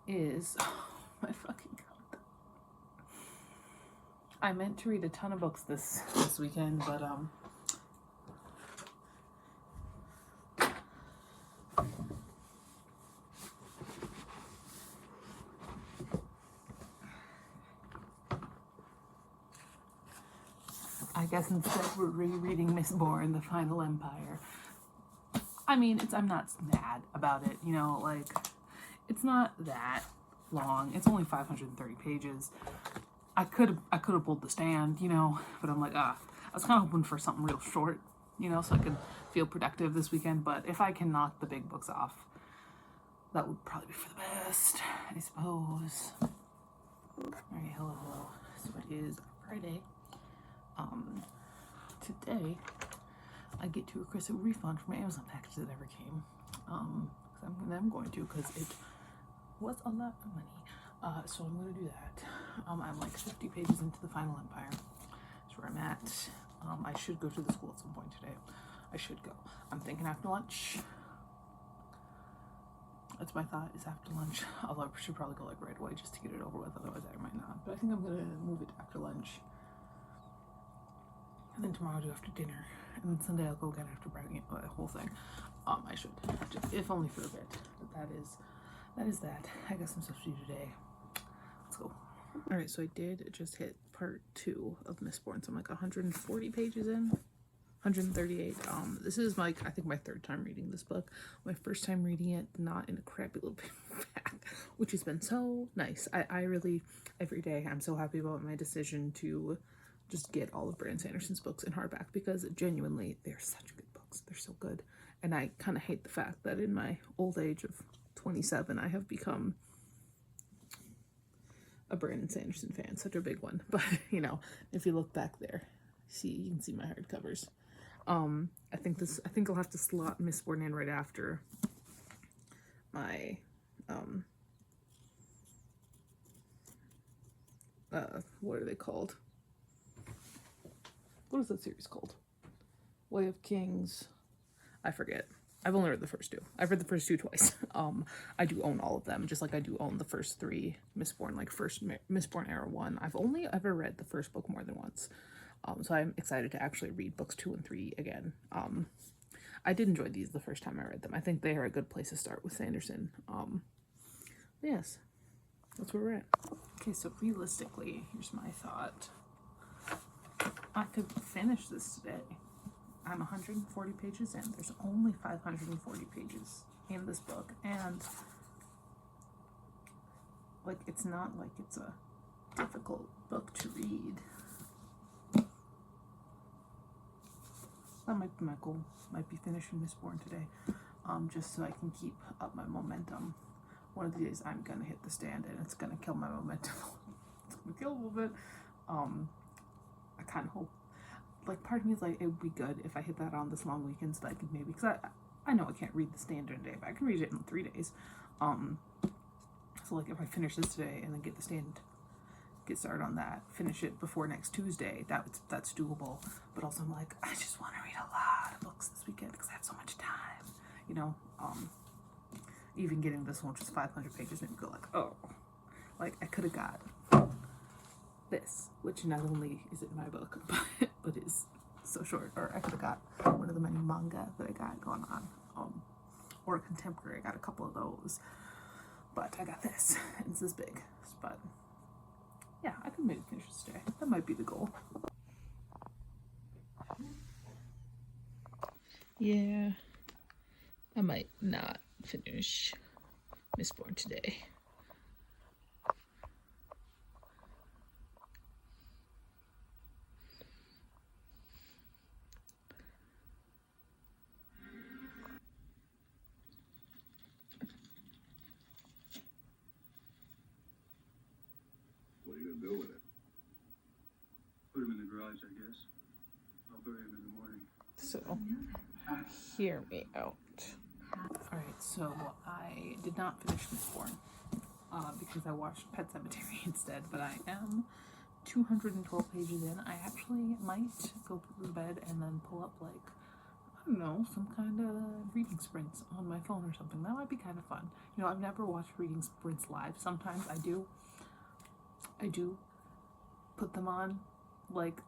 is, oh my fucking god. I meant to read a ton of books this weekend, but I guess instead we're rereading Mistborn, The Final Empire. I mean, I'm not mad about it, you know, like, it's not that long. It's only 530 pages. I could have pulled The Stand, you know, but I'm like, I was kind of hoping for something real short, you know, so I could feel productive this weekend. But if I can knock the big books off, that would probably be for the best, I suppose. Alright, hello. So it is Friday. Today I get to request a refund from my Amazon package that never came. I'm going to, because it was a lot of money. So I'm going to do that. I'm like 50 pages into the Final Empire. That's where I'm at. I should go to the school at some point today. I should go. I'm thinking after lunch. That's my thought, is after lunch. Although I should probably go like right away just to get it over with, otherwise I might not. But I think I'm going to move it to after lunch. And then tomorrow I'll do after dinner. And then Sunday I'll go again after bragging, the whole thing. I should, just, if only for a bit. But that is that. I got some stuff to do today. Let's go. Alright, so I did just hit part 2 of Mistborn. So I'm like 140 pages in. 138. This is like, I think my 3rd time reading this book. My first time reading it, not in a crappy little paperback, which has been so nice. I really, every day, I'm so happy about my decision to just get all of Brandon Sanderson's books in hardback, because genuinely, they're such good books. They're so good. And I kind of hate the fact that in my old age of 27, I have become a Brandon Sanderson fan, such a big one. But, you know, if you look back there, you can see my hardcovers. I think I'll have to slot Mistborn in right after my, what are they called? What is that series called? Way of Kings. I forget. I've only read the first 2. I've read the first 2 twice. I do own all of them, just like I do own the first 3 Mistborn, like first Mistborn Era 1. I've only ever read the first book more than once. So I'm excited to actually read books 2 and 3 again. I did enjoy these the first time I read them. I think they are a good place to start with Sanderson. Yes, that's where we're at. Okay, so realistically, here's my thought. I could finish this today. I'm 140 pages in. There's only 540 pages in this book, and like, it's not like it's a difficult book to read. That might be my goal. Might be finishing Mistborn today, just so I can keep up my momentum. One of the days I'm gonna hit The Stand, and it's gonna kill my momentum. It's gonna kill a little bit. I kind of hope, like, part of me is like, it would be good if I hit that on this long weekend, so that I could maybe, because I know I can't read The Stand in a day, but I can read it in 3 days. So like, if I finish this today and then get The Stand, get started on that, finish it before next Tuesday, that's doable. But also I'm like, I just want to read a lot of books this weekend because I have so much time, you know. Even getting this one, which is 500 pages, made me go like, oh, like, I could have got this, which not only is it my book, but is so short. Or I could have got one of the many manga that I got going on, or contemporary. I got a couple of those, but I got this. It's this big, but yeah, I could maybe finish this today. That might be the goal. Yeah, I might not finish Mistborn today. What are you gonna do with it? Put him in the garage, I guess. I'll bury him in the morning. So, hear me out. Alright, so I did not finish Mistborn because I watched Pet Sematary instead, but I am 212 pages in. I actually might go to bed and then pull up, like, I don't know, some kind of reading sprints on my phone or something. That might be kind of fun. You know, I've never watched reading sprints live. Sometimes I do put them on, like,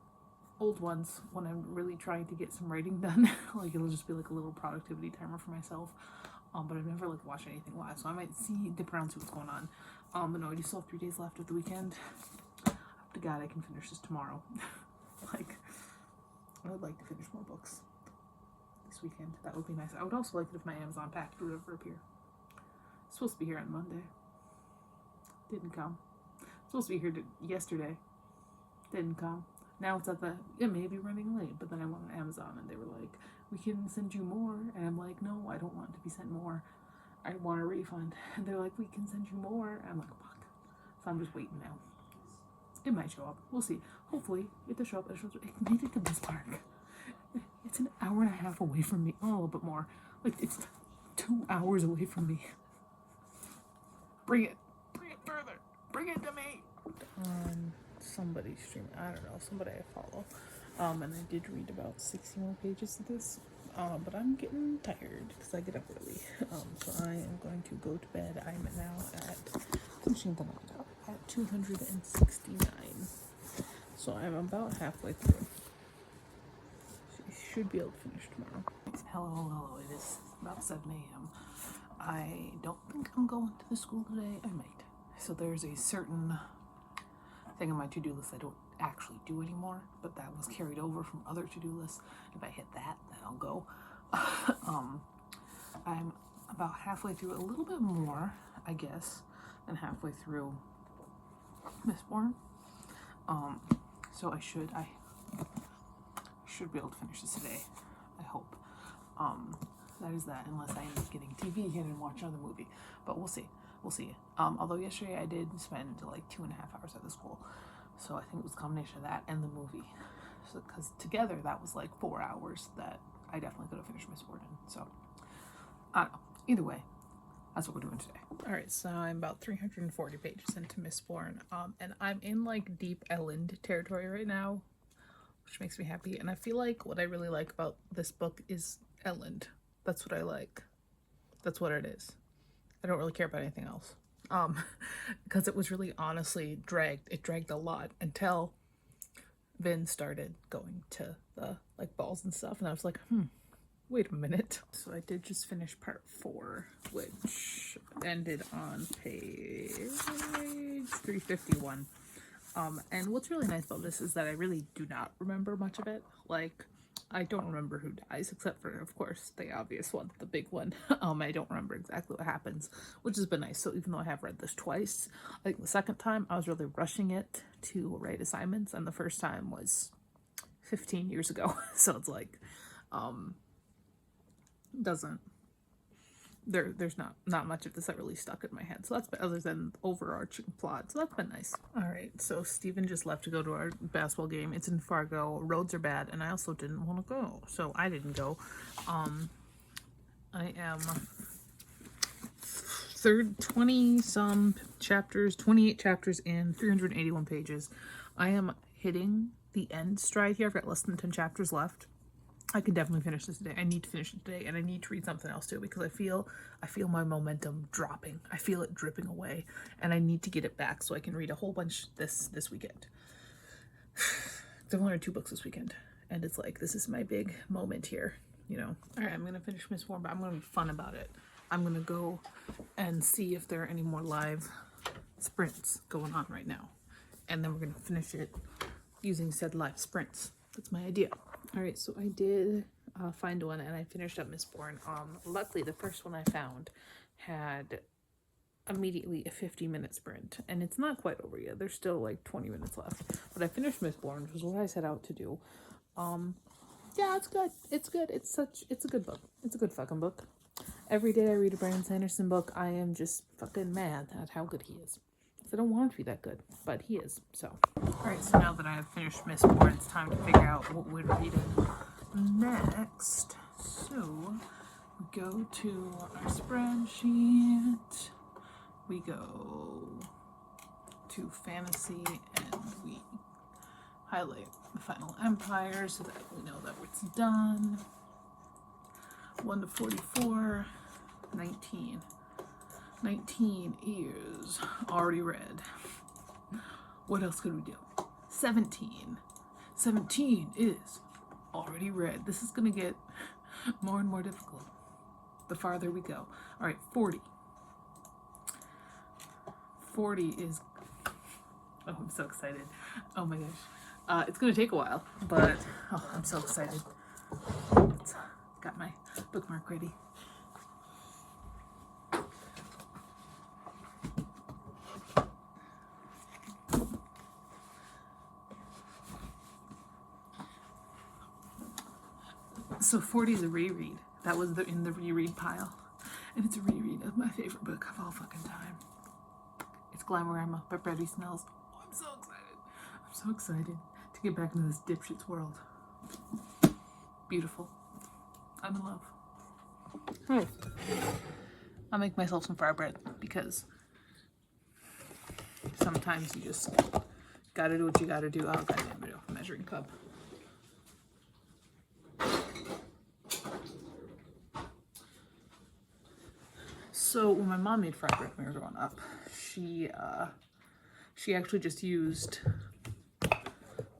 old ones when I'm really trying to get some writing done. Like, it'll just be like a little productivity timer for myself. But I've never, like, watched anything live, so I might dip around, see what's going on. But no, I do still have 3 days left of the weekend. Hope to God I can finish this tomorrow. Like, I would like to finish more books this weekend. That would be nice. I would also like it if my Amazon package would ever appear. Supposed to be here on Monday. Didn't come. Supposed to be here yesterday. Didn't come. Now it's at it may be running late, but then I went on Amazon and they were like, we can send you more. And I'm like, no, I don't want to be sent more. I want a refund. And they're like, we can send you more. And I'm like, fuck. So I'm just waiting now. It might show up. We'll see. Hopefully, if it shows up, it made it to this park. It's an hour and a half away from me. Oh, a little bit more. Like, it's 2 hours away from me. Bring it. Bring it further. Bring it to me. Somebody streaming. I don't know. Somebody I follow. And I did read about 60 more pages of this. But I'm getting tired because I get up early. So I am going to go to bed. I'm now finishing the night up at 269. So I'm about halfway through. She should be able to finish tomorrow. Hello. It is about 7 a.m. I don't think I'm going to the school today. I might. So there's a certain thing on my to-do list I don't actually do anymore, but that was carried over from other to-do lists. If I hit that, then I'll go. I'm about halfway through, a little bit more, I guess, than halfway through Mistborn. So I should be able to finish this today, I hope. That is that, unless I end up getting TV again and watch another movie, but we'll see. Although yesterday I did spend like 2.5 hours at the school. So I think it was a combination of that and the movie. So, because together that was like 4 hours that I definitely could have finished Mistborn in. So, I don't know. Either way, that's what we're doing today. Alright, so I'm about 340 pages into Mistborn. And I'm in like deep Elend territory right now, which makes me happy. And I feel like what I really like about this book is Elend. That's what I like. That's what it is. I don't really care about anything else. Because it was really honestly dragged a lot until Vin started going to the like balls and stuff, and I was like, wait a minute. So I did just finish part 4, which ended on page 351. And what's really nice about this is that I really do not remember much of it. Like, I don't remember who dies, except for, of course, the obvious one, the big one. I don't remember exactly what happens, which has been nice. So even though I have read this twice, I think the second time I was really rushing it to write assignments, and the first time was 15 years ago. So it's like, there's not much of this that really stuck in my head. So that's been, other than the overarching plot. So that's been nice. All right. So Steven just left to go to our basketball game. It's in Fargo. Roads are bad. And I also didn't want to go. So I didn't go. I am 20 some chapters, 28 chapters in, 381 pages. I am hitting the end stride here. I've got less than 10 chapters left. I can definitely finish this today. I need to finish it today, and I need to read something else too, because I feel my momentum dropping. I feel it dripping away, and I need to get it back so I can read a whole bunch this weekend. I've only read 2 books this weekend, and it's like, this is my big moment here, you know. All right, I'm gonna finish Mistborn, but I'm gonna be fun about it. I'm gonna go and see if there are any more live sprints going on right now, and then we're gonna finish it using said live sprints. That's my idea. All right, so I did find one, and I finished up Mistborn. Luckily, the first one I found had immediately a 50-minute sprint, and it's not quite over yet. There's still like 20 minutes left, but I finished Mistborn, which is what I set out to do. Yeah, it's good. It's good. It's a good book. It's a good fucking book. Every day I read a Brandon Sanderson book, I am just fucking mad at how good he is. I don't want it to be that good, but he is, so. Alright, so now that I have finished Mistborn, it's time to figure out what we're reading next. So, we go to our spreadsheet, we go to fantasy, and we highlight the Final Empire so that we know that it's done. 1 to 44, 19. 19 is already read. What else could we do? 17. 17 is already read. This is gonna get more and more difficult the farther we go. All right, 40. 40 is, oh, I'm so excited. Oh my gosh. It's gonna take a while, but oh, I'm so excited. Got my bookmark ready. So 40 is a reread. That was in the reread pile. And it's a reread of my favorite book of all fucking time. It's Glamorama by Bret Easton Ellis. Oh, I'm so excited. I'm so excited to get back into this dipshit's world. Beautiful. I'm in love. Hi. I'll make myself some fry bread because sometimes you just gotta do what you gotta do. Oh, goddamn it, a measuring cup. So when my mom made fried bread when we were growing up, she actually just used,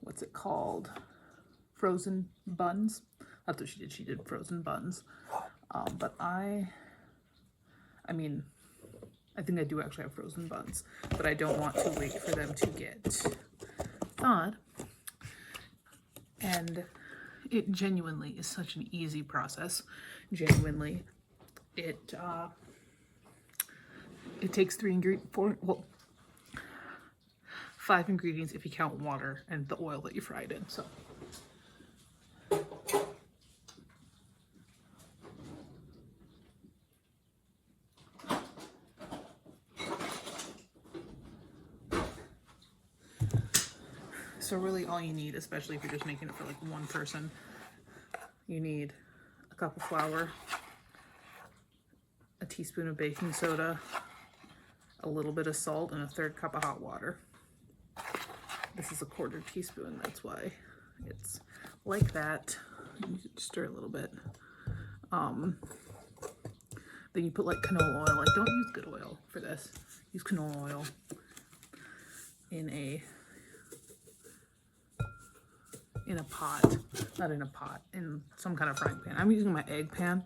what's it called? Frozen buns. That's what she did. She did frozen buns. But I mean, I think I do actually have frozen buns, but I don't want to wait for them to get thawed. And it genuinely is such an easy process. Genuinely, it takes 5 ingredients if you count water and the oil that you fried in. So. So really all you need, especially if you're just making it for like one person, you need a cup of flour, a teaspoon of baking soda, a little bit of salt, and a 1/3 cup of hot water. This is a 1/4 teaspoon, that's why it's like that. You stir a little bit. Then you put like canola oil. Like, don't use good oil for this. Use canola oil in a pot, not in a pot, in some kind of frying pan. I'm using my egg pan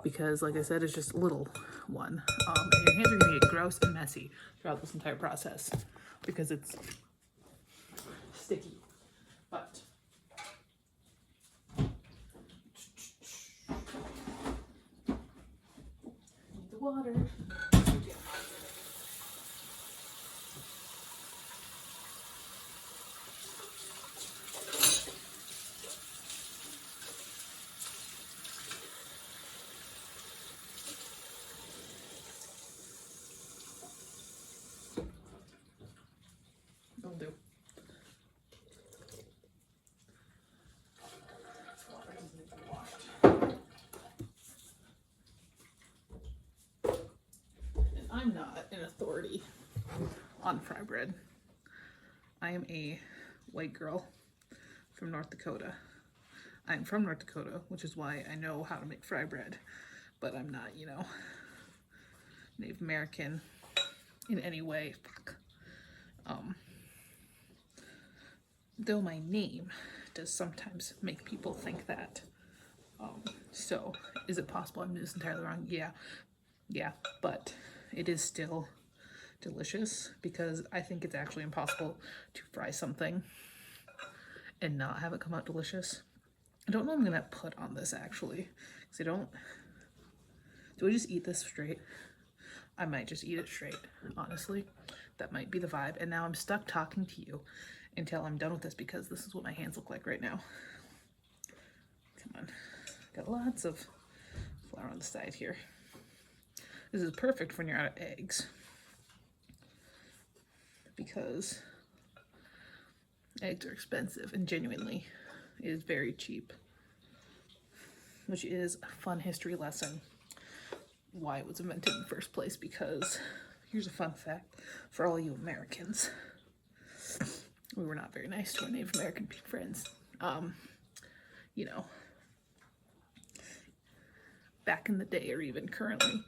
because, like I said, it's just a little one. And your hands are gonna get gross and messy throughout this entire process because it's sticky. But need the water. Will do. And I'm not an authority on fry bread. I am a white girl from North Dakota. I'm from North Dakota, which is why I know how to make fry bread, but I'm not, you know, Native American in any way. Fuck. Though my name does sometimes make people think that. So is it possible I'm just entirely wrong? Yeah, but it is still delicious because I think it's actually impossible to fry something and not have it come out delicious. I don't know what I'm gonna put on this actually, because do I just eat this straight? I might just eat it straight, honestly. That might be the vibe. And now I'm stuck talking to you until I'm done with this because this is what my hands look like right now. Come on. Got lots of flour on the side here. This is perfect when you're out of eggs because eggs are expensive and genuinely it is very cheap, which is a fun history lesson why it was invented in the first place. Because here's a fun fact for all you Americans: we were not very nice to our Native American friends, you know, back in the day or even currently,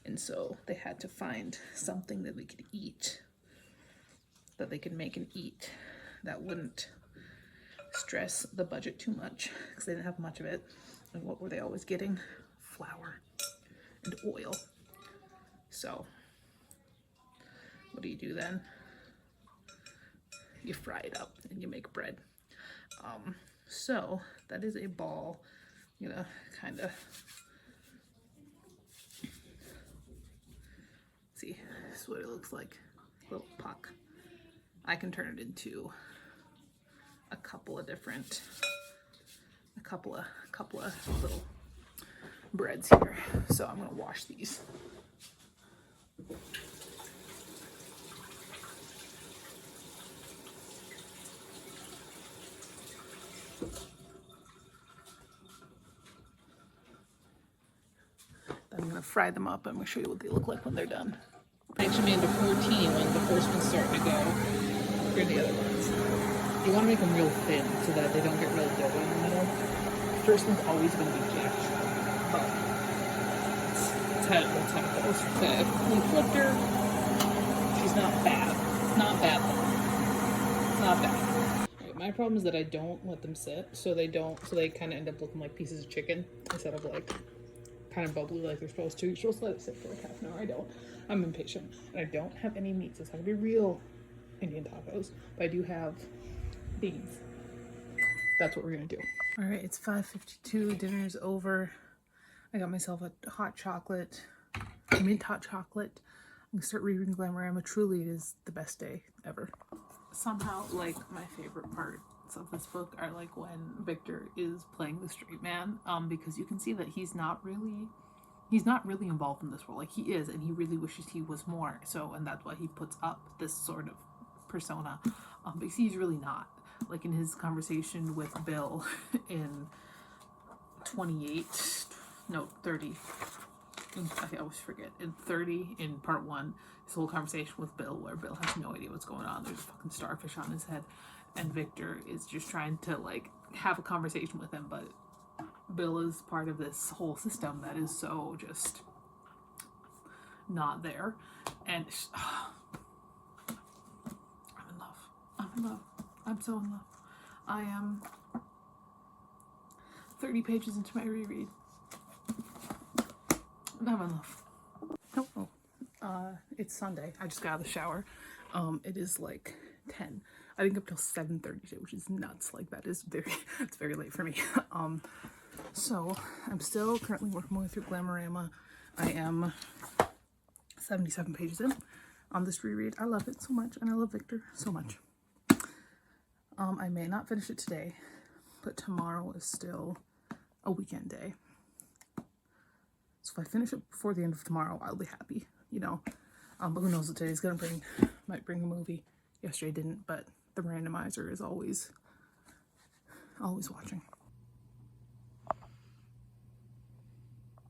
and so they had to find something that they could eat, that they could make and eat, that wouldn't stress the budget too much because they didn't have much of it. And what were they always getting? Flour and oil. So what do you do then? You fry it up and you make bread. So that is a ball. I'm gonna kind of see. This is what it looks like. A little puck. I can turn it into a couple of different a couple of little breads here. So I'm gonna wash these. I'm gonna fry them up. I'm gonna show you what they look like when they're done. I actually made it to 14 when the first one's starting to go. Here are the other ones. You want to make them real thin so that they don't get real doughy in the middle. The first one's always going to be jacked, but that's how it goes. Okay, we flipped her. She's not bad. Not bad. Not bad. Right, my problem is that I don't let them sit, so they kind of end up looking like pieces of chicken instead of like kind of bubbly like they're supposed to. You're supposed to let it sit for like half an hour. I don't. I'm impatient. And I don't have any meats. It's not gonna be real Indian tacos, but I do have beans. That's what we're gonna do. All right, it's 5:52. Dinner's over. I got myself a hot chocolate, mint hot chocolate. I'm gonna start reading Glamorama. Truly, it is the best day ever. Somehow, like, my favorite parts of this book are like when Victor is playing the straight man, because you can see that he's not really involved in this role. Like, he is, and he really wishes he was more. So, and that's why he puts up this sort of persona, because he's really not. Like in his conversation with Bill in 30. I always forget. In 30, in part 1, this whole conversation with Bill where Bill has no idea what's going on. There's a fucking starfish on his head, and Victor is just trying to like have a conversation with him, but Bill is part of this whole system that is so just not there. And I'm in love. I'm in love. I'm so in love. I am 30 pages into my reread. I'm in love. It's Sunday. I just got out of the shower. It is like 10. I didn't get up till 7:30 today, which is nuts. Like, it's very late for me. So I'm still currently working my way through Glamorama. I am 77 pages in on this reread. I love it so much, and I love Victor so much. I may not finish it today, but tomorrow is still a weekend day. So if I finish it before the end of tomorrow, I'll be happy, you know. But who knows what today's gonna bring. Might bring a movie. Yesterday didn't, but the randomizer is always watching.